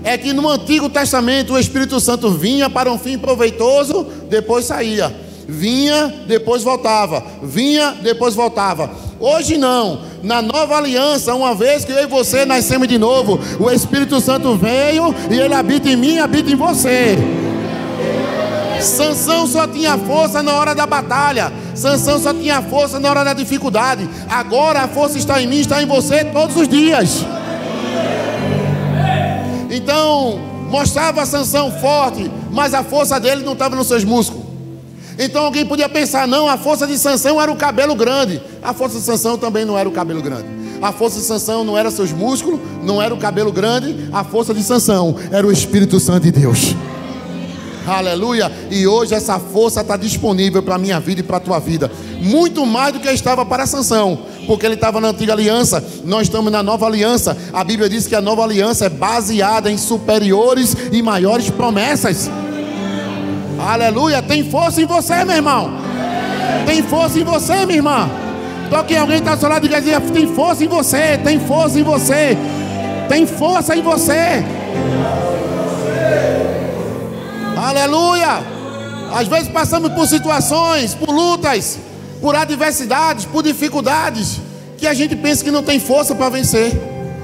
Speaker 1: é que no Antigo Testamento o Espírito Santo vinha para um fim proveitoso, depois saía. Vinha, depois voltava. Vinha, depois voltava. Hoje não. Na nova aliança, uma vez que eu e você nascemos de novo, o Espírito Santo veio e ele habita em mim, habita em você. Sansão só tinha força na hora da batalha. Sansão só tinha força na hora da dificuldade. Agora a força está em mim, está em você todos os dias. Então, mostrava Sansão forte, mas a força dele não estava nos seus músculos. Então alguém podia pensar, não, a força de Sansão era o cabelo grande. A força de Sansão também não era o cabelo grande. A força de Sansão não era seus músculos, não era o cabelo grande. A força de Sansão era o Espírito Santo de Deus. Aleluia. E hoje essa força está disponível para a minha vida e para a tua vida. Muito mais do que estava para Sansão, porque ele estava na antiga aliança. Nós estamos na nova aliança. A Bíblia diz que a nova aliança é baseada em superiores e maiores promessas. Aleluia. Tem força em você, meu irmão. Tem força em você, minha irmã. Toque em alguém que está ao seu lado e diga: tem força em você. Tem força em você. Tem força em você. Aleluia. Às vezes passamos por situações, por lutas, por adversidades, por dificuldades, que a gente pensa que não tem força para vencer.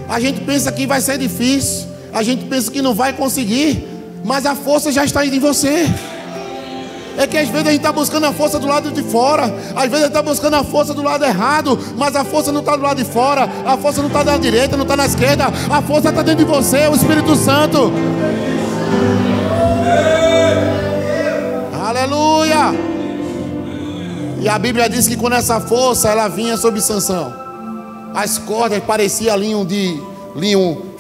Speaker 1: A gente pensa que vai ser difícil. A gente pensa que não vai conseguir. Mas a força já está em você. É que às vezes a gente está buscando a força do lado de fora. Às vezes a gente está buscando a força do lado errado. Mas a força não está do lado de fora. A força não está na direita, não está na esquerda. A força está dentro de você, o Espírito Santo. Aleluia. E a Bíblia diz que quando essa força ela vinha sobre Sansão, as cordas pareciam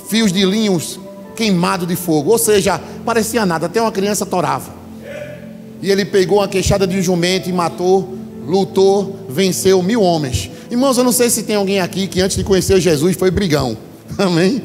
Speaker 1: fios de linhos queimados de fogo. Ou seja, parecia nada, até uma criança torava. E ele pegou uma queixada de um jumento e matou, lutou, venceu 1000 homens. Irmãos, eu não sei se tem alguém aqui que antes de conhecer Jesus foi brigão. Amém?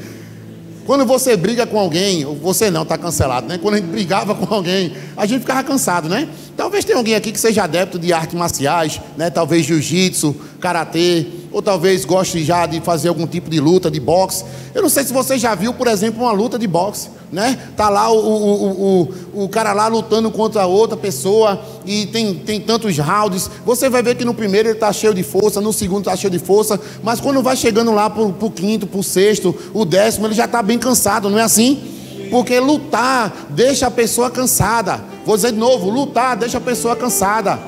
Speaker 1: Quando você briga com alguém, você não, está cancelado, né? Quando a gente brigava com alguém, a gente ficava cansado, né? Talvez tenha alguém aqui que seja adepto de artes marciais, né? Talvez jiu-jitsu, karatê, ou talvez goste já de fazer algum tipo de luta, de boxe. Eu não sei se você já viu, por exemplo, uma luta de boxe, né? Tá lá o cara lá lutando contra outra pessoa e tem tantos rounds. Você vai ver que no primeiro ele está cheio de força, no segundo está cheio de força, mas quando vai chegando lá pro quinto, pro sexto, o 10º, ele já está bem cansado, não é assim? Porque lutar deixa a pessoa cansada. Vou dizer de novo, lutar deixa a pessoa cansada.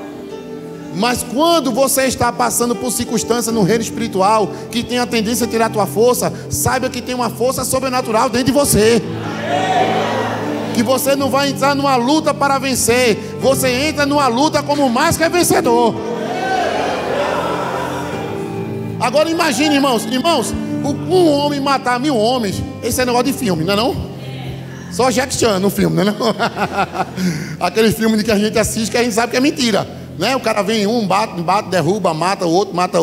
Speaker 1: Mas quando você está passando por circunstâncias no reino espiritual que tem a tendência a tirar a tua força, saiba que tem uma força sobrenatural dentro de você. Que você não vai entrar numa luta para vencer, você entra numa luta como mais que vencedor. Agora imagine, irmãos, um homem matar 1000 homens. Esse é negócio de filme, não é não? Só Jack Chan no filme, não é não? Aquele filme de que a gente assiste que a gente sabe que é mentira, né? O cara vem bate, derruba, mata o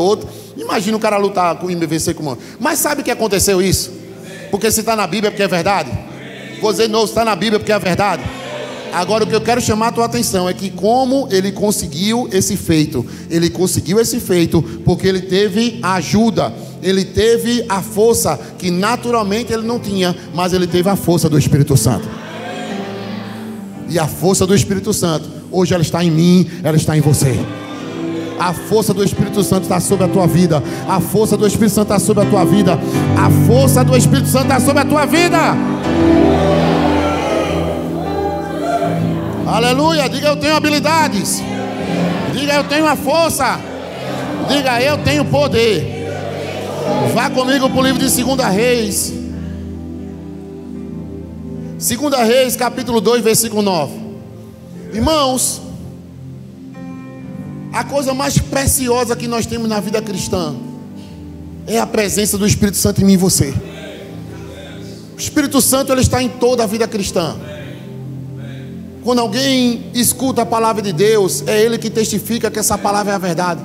Speaker 1: outro. Imagina o cara lutar com o vencer com o mundo. Mas sabe o que aconteceu isso? Porque se está na Bíblia é porque é verdade. Vou dizer de novo, se está na Bíblia é porque é verdade. Agora o que eu quero chamar a tua atenção é que como ele conseguiu esse feito. Ele conseguiu esse feito porque ele teve a ajuda. Ele teve a força que naturalmente ele não tinha, mas ele teve a força do Espírito Santo. E a força do Espírito Santo, hoje ela está em mim, ela está em você. A força do Espírito Santo está sobre a tua vida. A força do Espírito Santo está sobre a tua vida. A força do Espírito Santo está sobre a tua vida. Aleluia. Diga: eu tenho habilidades. Diga: eu tenho a força. Diga: eu tenho poder. Vá comigo para o livro de 2 Reis. 2 Reis, capítulo 2, versículo 9. Irmãos, a coisa mais preciosa que nós temos na vida cristã é a presença do Espírito Santo em mim e você. O Espírito Santo, ele está em toda a vida cristã. Quando alguém escuta a palavra de Deus, é ele que testifica que essa palavra é a verdade.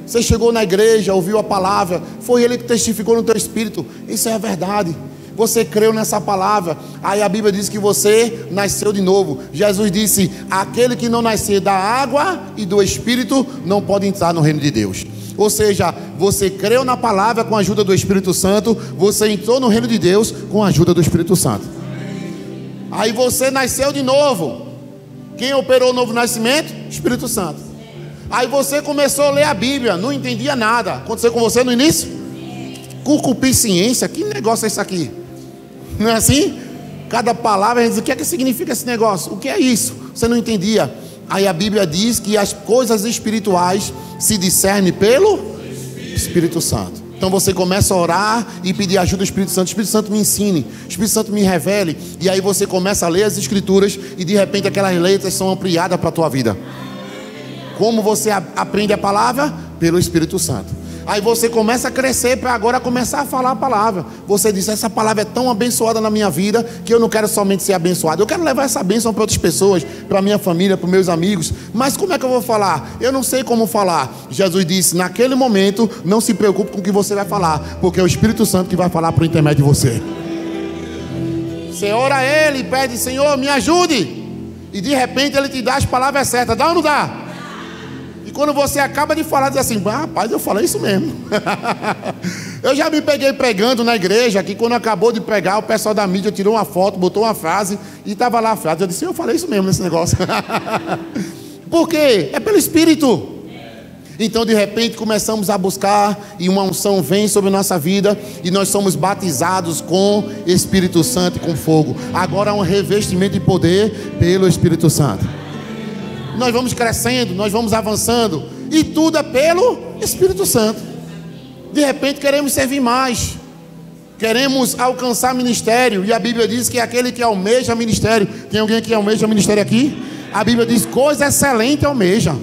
Speaker 1: Você chegou na igreja, ouviu a palavra, foi ele que testificou no teu espírito. Isso é a verdade. Você creu nessa palavra. Aí a Bíblia diz que você nasceu de novo. Jesus disse: aquele que não nascer da água e do Espírito não pode entrar no reino de Deus. Ou seja, você creu na palavra com a ajuda do Espírito Santo, você entrou no reino de Deus com a ajuda do Espírito Santo. Aí você nasceu de novo. Quem operou o novo nascimento? Espírito Santo. Aí você começou a ler a Bíblia, não entendia nada. Aconteceu com você no início? Concupiscência, que negócio é isso aqui? Não é assim? Cada palavra a gente diz, o que é que significa esse negócio? O que é isso? Você não entendia. Aí a Bíblia diz que as coisas espirituais se discernem pelo Espírito Santo. Então você começa a orar e pedir ajuda do Espírito Santo. Espírito Santo me ensine, Espírito Santo me revele. E aí você começa a ler as Escrituras e de repente aquelas letras são ampliadas para a tua vida. Como você aprende a palavra? Pelo Espírito Santo. Aí você começa a crescer para agora começar a falar a palavra. Você diz, essa palavra é tão abençoada na minha vida que eu não quero somente ser abençoado, eu quero levar essa bênção para outras pessoas, para minha família, para meus amigos. Mas como é que eu vou falar? Eu não sei como falar. Jesus disse, naquele momento não se preocupe com o que você vai falar, porque é o Espírito Santo que vai falar por intermédio de você. Você ora a Ele e pede, Senhor, me ajude. E de repente Ele te dá as palavras certas. Dá ou não dá? Quando você acaba de falar, diz assim, rapaz, eu falei isso mesmo. Eu já me peguei pregando na igreja, que quando acabou de pregar, o pessoal da mídia tirou uma foto, botou uma frase, e estava lá a frase. Eu disse, eu falei isso mesmo nesse negócio. Por quê? É pelo Espírito. Então de repente começamos a buscar, e uma unção vem sobre a nossa vida, e nós somos batizados com Espírito Santo e com fogo. Agora há um revestimento de poder pelo Espírito Santo. Nós vamos crescendo, nós vamos avançando, e tudo é pelo Espírito Santo. De repente queremos servir mais, queremos alcançar ministério, e a Bíblia diz que aquele que almeja ministério, tem alguém que almeja ministério aqui? A Bíblia diz, coisa excelente almeja.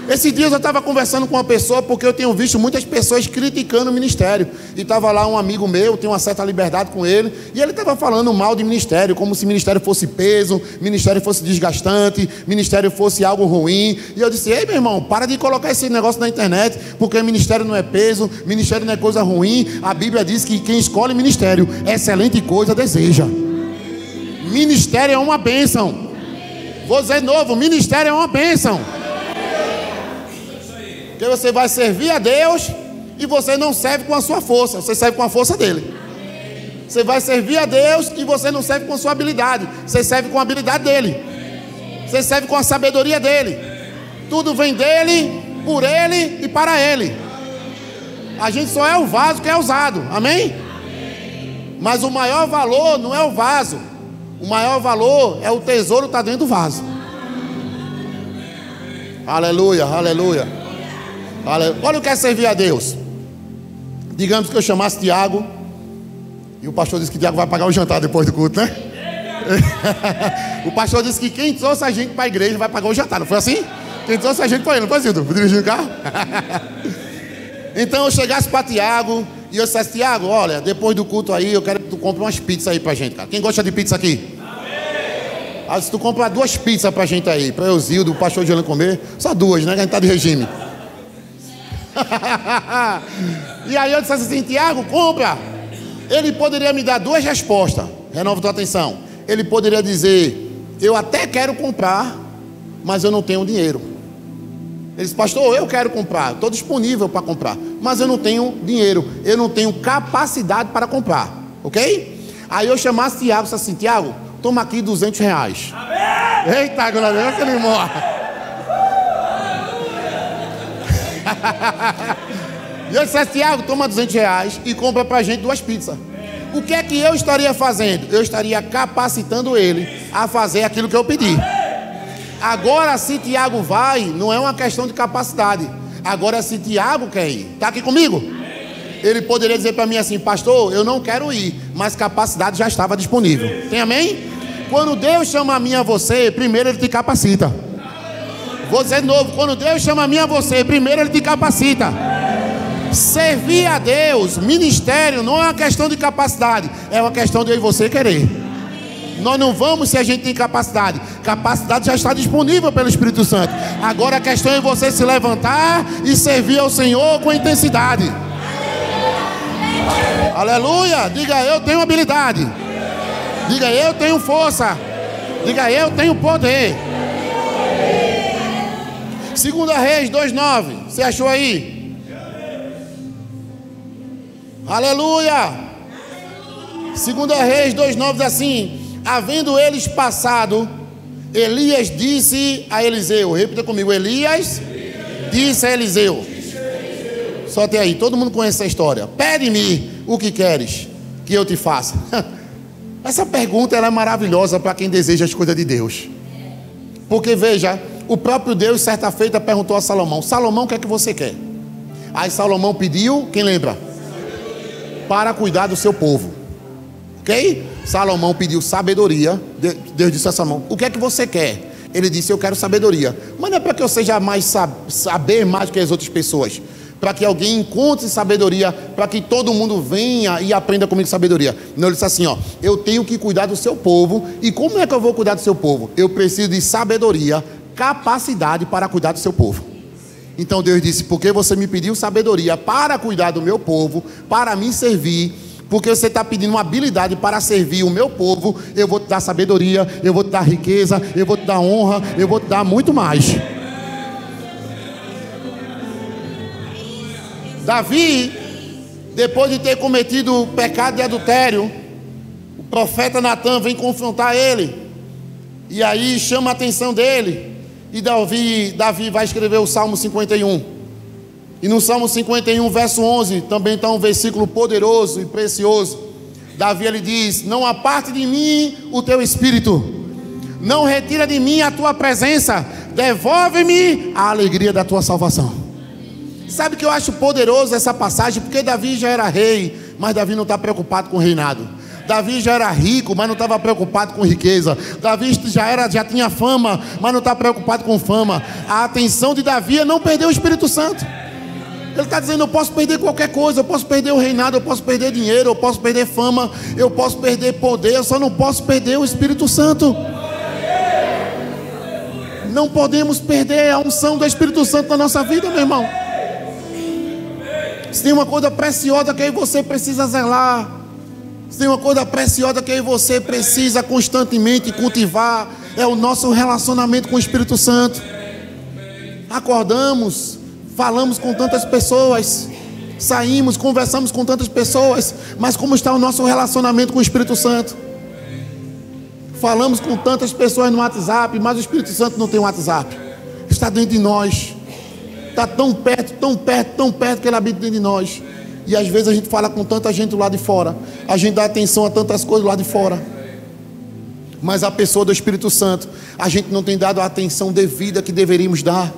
Speaker 1: Esses dias eu estava conversando com uma pessoa, porque eu tenho visto muitas pessoas criticando o ministério, e estava lá um amigo meu, tenho uma certa liberdade com ele, e ele estava falando mal de ministério, como se ministério fosse peso, ministério fosse desgastante, ministério fosse algo ruim. E eu disse, ei meu irmão, para de colocar esse negócio na internet, porque ministério não é peso, ministério não é coisa ruim. A Bíblia diz que quem escolhe ministério, excelente coisa deseja. Ministério é uma bênção. Vou dizer de novo, ministério é uma bênção. Porque você vai servir a Deus e você não serve com a sua força, você serve com a força dele. Você vai servir a Deus e você não serve com a sua habilidade, você serve com a habilidade dele. Você serve com a sabedoria dele. Tudo vem dele, por ele e para ele. A gente só é o vaso que é usado, amém? Mas o maior valor não é o vaso, o maior valor é o tesouro que está dentro do vaso. Aleluia, aleluia. Olha o que é servir a Deus. Digamos que eu chamasse Tiago, e o pastor disse que Tiago vai pagar o jantar depois do culto, né? O pastor disse que quem trouxe a gente para a igreja vai pagar o jantar, não foi assim? Quem trouxe a gente foi ele, não foi assim? Dirigindo o carro? Então eu chegasse para Tiago e eu dissesse, Tiago, olha, depois do culto aí, eu quero que tu compre umas pizzas aí para a gente, cara. Quem gosta de pizza aqui? Aí se tu comprar 2 pizzas para a gente aí, para eu, Zildo, o pastor Juliano comer, só 2, né? Que a gente está de regime. E aí eu disse assim, Tiago, compra. Ele poderia me dar 2 respostas. Renova tua atenção. Ele poderia dizer, eu até quero comprar, mas eu não tenho dinheiro. Ele disse, pastor, eu quero comprar, estou disponível para comprar, mas eu não tenho dinheiro, eu não tenho capacidade para comprar, ok? Aí eu chamasse Tiago e disse assim, Tiago, toma aqui R$200. Amém? Eita, glória a Deus, que ele morre. E eu disse, Tiago, toma R$200 e compra pra gente 2 pizzas. O que é que eu estaria fazendo? Eu estaria capacitando ele a fazer aquilo que eu pedi. Agora, se Tiago vai, não é uma questão de capacidade. Agora, se Tiago quer ir, está aqui comigo? Ele poderia dizer para mim assim, pastor, eu não quero ir, mas capacidade já estava disponível. Tem amém? Quando Deus chama a mim e a você, primeiro Ele te capacita. Vou dizer de novo, quando Deus chama a mim e a você, primeiro Ele te capacita. Servir a Deus, ministério, não é uma questão de capacidade, é uma questão de eu e você querer. Nós não vamos se a gente tem capacidade. Capacidade já está disponível pelo Espírito Santo. Agora a questão é você se levantar e servir ao Senhor com intensidade. Aleluia! Diga, eu tenho habilidade. Diga, eu tenho força. Diga, eu tenho poder. 2 Reis 2:9. Você achou aí? Aleluia! 2 Reis 2:9 diz assim: havendo eles passado, Elias disse a Eliseu, repita comigo, Elias disse a Eliseu. Só até aí, todo mundo conhece essa história. Pede-me o que queres que eu te faça. Essa pergunta ela é maravilhosa para quem deseja as coisas de Deus. Porque veja, o próprio Deus certa feita perguntou a Salomão, Salomão, o que é que você quer? Aí Salomão pediu, quem lembra? Para cuidar do seu povo. Ok? Salomão pediu sabedoria. Deus disse a Salomão, o que é que você quer? Ele disse, eu quero sabedoria. Mas não é para que eu seja mais saber mais do que as outras pessoas, para que alguém encontre sabedoria, para que todo mundo venha e aprenda comigo sabedoria. Não, ele disse assim, ó, eu tenho que cuidar do seu povo. E como é que eu vou cuidar do seu povo? Eu preciso de sabedoria, capacidade para cuidar do seu povo. Então Deus disse, porque você me pediu sabedoria para cuidar do meu povo, para me servir, porque você está pedindo uma habilidade para servir o meu povo, eu vou te dar sabedoria, eu vou te dar riqueza, eu vou te dar honra, eu vou te dar muito mais. Davi, depois de ter cometido o pecado de adultério, o profeta Natan vem confrontar ele, e aí chama a atenção dele, e Davi vai escrever o Salmo 51, e no Salmo 51, verso 11, também está um versículo poderoso e precioso. Davi ele diz, não aparte de mim o teu espírito, não retira de mim a tua presença, devolve-me a alegria da tua salvação. Sabe que eu acho poderoso essa passagem? Porque Davi já era rei, mas Davi não está preocupado com o reinado. Davi já era rico, mas não estava preocupado com riqueza. Davi já tinha fama, mas não está preocupado com fama. A atenção de Davi é não perder o Espírito Santo. Ele está dizendo, eu posso perder qualquer coisa, eu posso perder o reinado, eu posso perder dinheiro, eu posso perder fama, eu posso perder poder, eu só não posso perder o Espírito Santo. Não podemos perder a unção do Espírito Santo na nossa vida, meu irmão. Se tem uma coisa preciosa que aí você precisa zelar, se tem uma coisa preciosa que aí você precisa constantemente cultivar, é o nosso relacionamento com o Espírito Santo. Acordamos, falamos com tantas pessoas, saímos, conversamos com tantas pessoas, mas como está o nosso relacionamento com o Espírito Santo? Falamos com tantas pessoas no WhatsApp, mas o Espírito Santo não tem WhatsApp, está dentro de nós. Está tão perto, tão perto, tão perto que ele habita dentro de nós. E às vezes a gente fala com tanta gente lá de fora, a gente dá atenção a tantas coisas lá de fora, mas a pessoa do Espírito Santo, a gente não tem dado a atenção devida que deveríamos dar.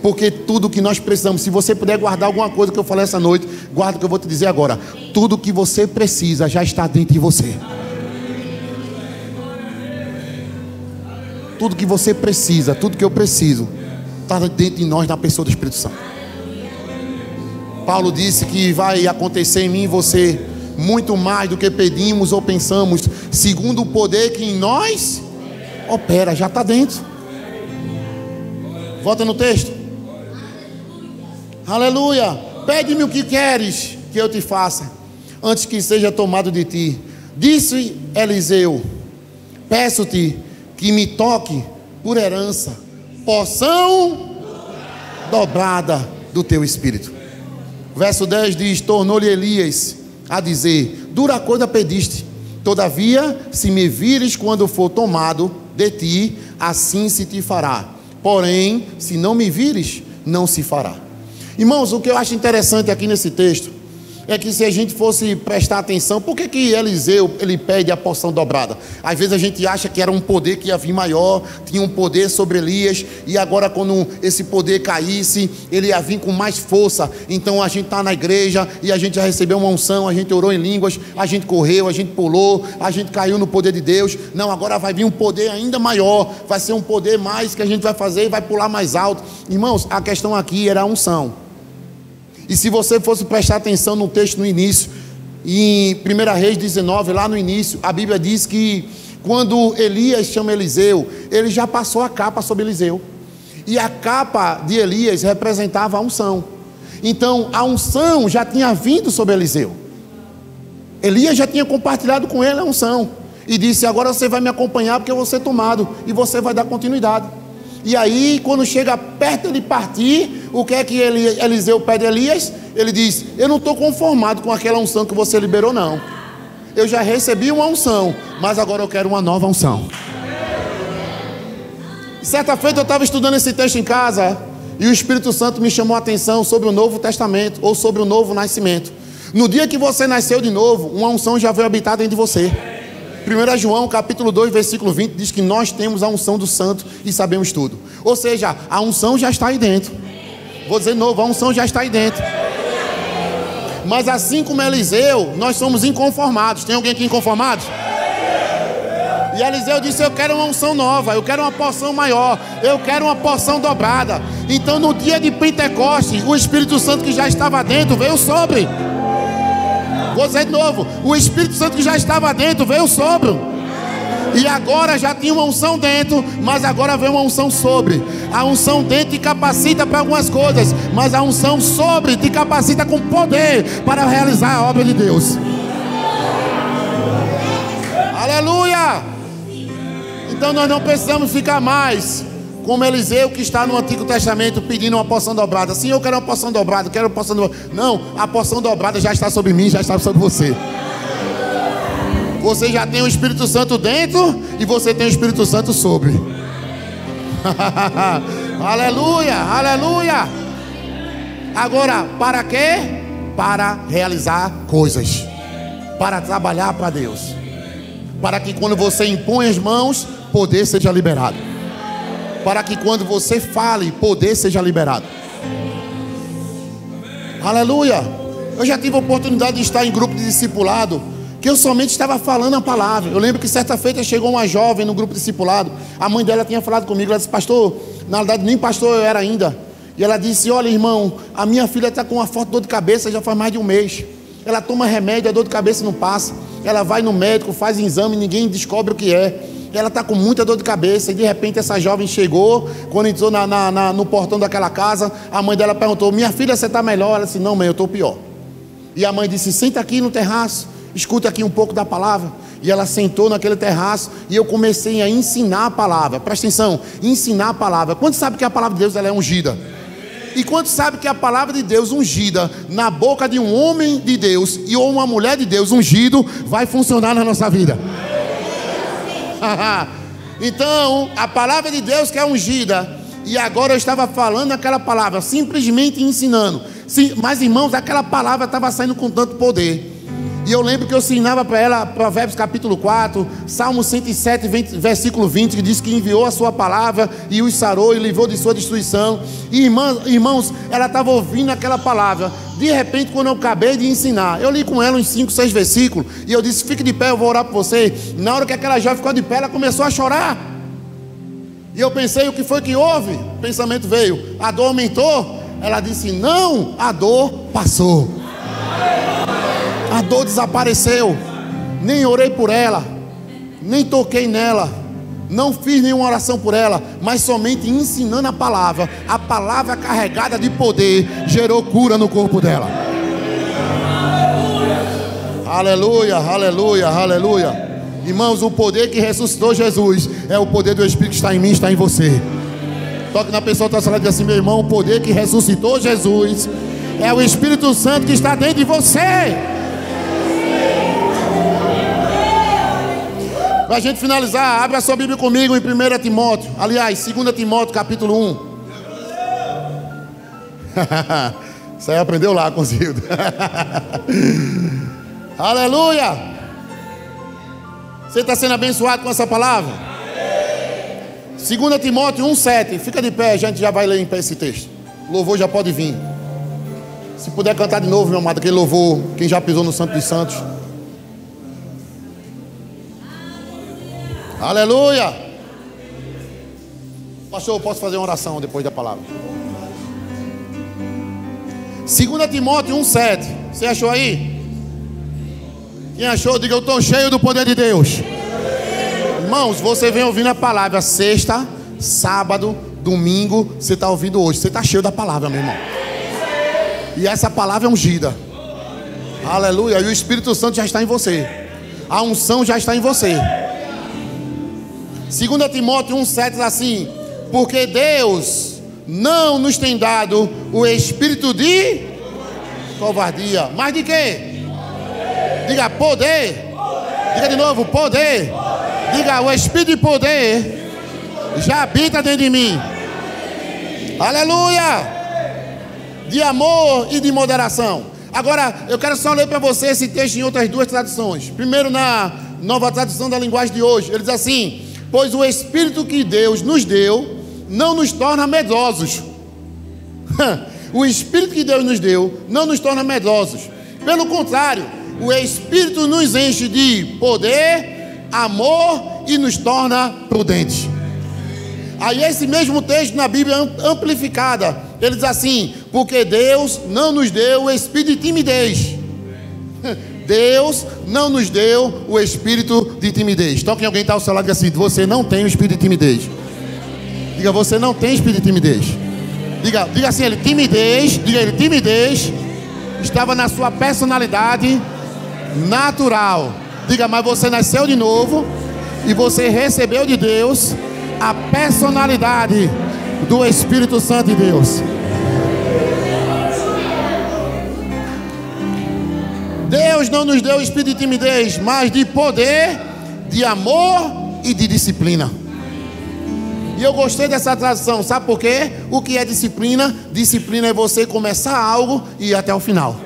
Speaker 1: Porque tudo que nós precisamos, se você puder guardar alguma coisa que eu falei essa noite, guarda o que eu vou te dizer agora. Tudo que você precisa já está dentro de você. Tudo que você precisa, tudo que eu preciso, está dentro de nós, na pessoa do Espírito Santo. Paulo disse que vai acontecer em mim e você muito mais do que pedimos ou pensamos, segundo o poder que em nós opera, já está dentro. Volta no texto. Aleluia. Pede-me o que queres que eu te faça, antes que seja tomado de ti. Disse Eliseu, peço-te que me toque por herança, porção dobrada do teu espírito. Verso 10 diz, tornou-lhe Elias a dizer, dura coisa pediste, todavia se me vires quando for tomado de ti, assim se te fará, porém se não me vires, não se fará. Irmãos, o que eu acho interessante aqui nesse texto é que se a gente fosse prestar atenção, por que Eliseu ele pede a porção dobrada? Às vezes a gente acha que era um poder que ia vir maior, tinha um poder sobre Elias, e agora quando esse poder caísse, ele ia vir com mais força. Então a gente está na igreja e a gente já recebeu uma unção, a gente orou em línguas, a gente correu, a gente pulou, a gente caiu no poder de Deus. Não, agora vai vir um poder ainda maior, vai ser um poder mais que a gente vai fazer e vai pular mais alto. Irmãos, a questão aqui era a unção. E se você fosse prestar atenção no texto no início, em 1 Reis 19, lá no início, a Bíblia diz que quando Elias chama Eliseu, ele já passou a capa sobre Eliseu. E a capa de Elias representava a unção. Então a unção já tinha vindo sobre Eliseu. Elias já tinha compartilhado com ele a unção. E disse, agora você vai me acompanhar porque eu vou ser tomado. E você vai dar continuidade. E aí, quando chega perto de partir, o que é que Eliseu pede a Elias? Ele diz, eu não estou conformado com aquela unção que você liberou, não. Eu já recebi uma unção, mas agora eu quero uma nova unção. Certa feita eu estava estudando esse texto em casa e o Espírito Santo me chamou a atenção sobre o Novo Testamento ou sobre o novo nascimento. No dia que você nasceu de novo, uma unção já veio habitar dentro de você. 1 João capítulo 2, versículo 20 diz que nós temos a unção do Santo e sabemos tudo. Ou seja, a unção já está aí dentro. Vou dizer de novo, a unção já está aí dentro. Mas assim como Eliseu, nós somos inconformados. Tem alguém aqui inconformado? E Eliseu disse: eu quero uma unção nova, eu quero uma porção maior, eu quero uma porção dobrada. Então no dia de Pentecoste, o Espírito Santo que já estava dentro veio sobre. Vou dizer de novo, o Espírito Santo que já estava dentro veio sobre. E agora já tinha uma unção dentro, mas agora veio uma unção sobre. A unção dentro te capacita para algumas coisas, mas a unção sobre te capacita com poder para realizar a obra de Deus. Aleluia! Então nós não precisamos ficar mais como Eliseu, que está no Antigo Testamento pedindo uma porção dobrada. Sim, eu quero uma porção dobrada, quero uma porção dobrada. Não, a porção dobrada já está sobre mim, já está sobre você. Você já tem o Espírito Santo dentro e você tem o Espírito Santo sobre. Aleluia, aleluia. Agora, para quê? Para realizar coisas, para trabalhar para Deus, para que quando você impõe as mãos, poder seja liberado, para que quando você fale, poder seja liberado. Aleluia. Eu já tive a oportunidade de estar em grupo de discipulado, que eu somente estava falando a palavra. Eu lembro que certa feita chegou uma jovem no grupo de discipulado. A mãe dela tinha falado comigo. Ela disse: pastor, na verdade nem pastor eu era ainda. E ela disse: olha, irmão, a minha filha está com uma forte dor de cabeça já faz mais de um mês. Ela toma remédio, a dor de cabeça não passa. Ela vai no médico, faz exame, ninguém descobre o que é. Ela está com muita dor de cabeça. E de repente essa jovem chegou. Quando entrou no portão daquela casa, a mãe dela perguntou: minha filha, você está melhor? Ela disse: não, mãe, eu estou pior. E a mãe disse: senta aqui no terraço, escuta aqui um pouco da palavra. E ela sentou naquele terraço e eu comecei a ensinar a palavra. Presta atenção, ensinar a palavra. Quantos sabe que a palavra de Deus ela é ungida? E quantos sabe que a palavra de Deus ungida na boca de um homem de Deus e ou uma mulher de Deus ungido vai funcionar na nossa vida? Então, a palavra de Deus que é ungida. E agora eu estava falando aquela palavra, simplesmente ensinando. Sim, mas irmãos, aquela palavra estava saindo com tanto poder. E eu lembro que eu ensinava para ela Provérbios capítulo 4, Salmo 107, versículo 20, que diz que enviou a sua palavra e os sarou e livrou de sua destruição. E irmãos, ela estava ouvindo aquela palavra. De repente, quando eu acabei de ensinar, eu li com ela uns 5, 6 versículos. E eu disse: fique de pé, eu vou orar por você. Na hora que aquela jovem ficou de pé, ela começou a chorar. E eu pensei: o que foi que houve? O pensamento veio: a dor aumentou? Ela disse: não, a dor passou. A dor desapareceu. Nem orei por ela, nem toquei nela, não fiz nenhuma oração por ela, mas somente ensinando a palavra carregada de poder gerou cura no corpo dela. Aleluia, aleluia, aleluia. Irmãos, o poder que ressuscitou Jesus é o poder do Espírito que está em mim, está em você. Toque na pessoa que está falando assim: meu irmão, o poder que ressuscitou Jesus é o Espírito Santo que está dentro de você. Para a gente finalizar, abre a sua Bíblia comigo em 1 Timóteo. Aliás, 2 Timóteo capítulo 1. Isso aí aprendeu lá com o Zildo. Aleluia. Você está sendo abençoado com essa palavra? 2 Timóteo 1,7. Fica de pé, a gente já vai ler em pé esse texto. O louvor já pode vir. Se puder cantar de novo, meu amado, aquele louvor, quem já pisou no Santo dos Santos. Aleluia. Pastor, eu posso fazer uma oração depois da palavra? 2 Timóteo 1,7. Você achou aí? Quem achou, diga: eu estou cheio do poder de Deus. Irmãos, você vem ouvindo a palavra sexta, sábado, domingo. Você está ouvindo hoje, você está cheio da palavra, meu irmão. E essa palavra é ungida. Aleluia. E o Espírito Santo já está em você. A unção já está em você. 2 Timóteo 1,7 diz assim: porque Deus não nos tem dado o espírito de covardia, mas de quê? Diga: poder. Diga de novo: poder. Diga: o espírito de poder já habita dentro de mim. Aleluia! De amor e de moderação. Agora, eu quero só ler para você esse texto em outras duas traduções. Primeiro, na Nova Tradução da Linguagem de hoje, ele diz assim: pois o Espírito que Deus nos deu não nos torna medrosos. O Espírito que Deus nos deu não nos torna medrosos. Pelo contrário, o Espírito nos enche de poder, amor e nos torna prudentes. Aí esse mesmo texto na Bíblia amplificada, ele diz assim: porque Deus não nos deu o espírito de timidez. Deus não nos deu o espírito de timidez. Toque em alguém que está ao seu lado e diga assim: você não tem o espírito de timidez. Diga: você não tem espírito de timidez. Diga assim ele: timidez. Diga ele: timidez estava na sua personalidade natural. Diga: mas você nasceu de novo e você recebeu de Deus a personalidade do Espírito Santo de Deus. Deus não nos deu o espírito de timidez, mas de poder, de amor e de disciplina. E eu gostei dessa tradução, sabe por quê? O que é disciplina? Disciplina é você começar algo e ir até o final.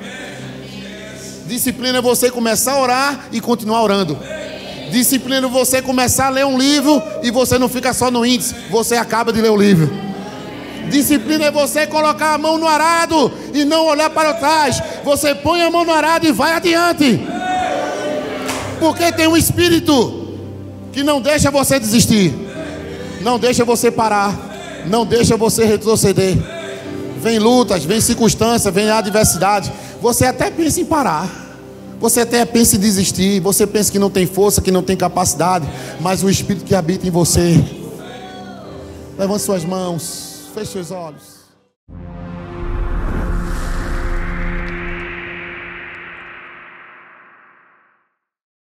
Speaker 1: Disciplina é você começar a orar e continuar orando. Disciplina é você começar a ler um livro e você não fica só no índice, você acaba de ler o livro. Disciplina é você colocar a mão no arado e não olhar para trás. Você põe a mão no arado e vai adiante. Porque tem um espírito que não deixa você desistir, não deixa você parar, não deixa você retroceder. Vem lutas, vem circunstâncias, vem adversidade. Você até pensa em parar, você até pensa em desistir, você pensa que não tem força, que não tem capacidade, mas o Espírito que habita em você. Levante suas mãos, feche seus olhos.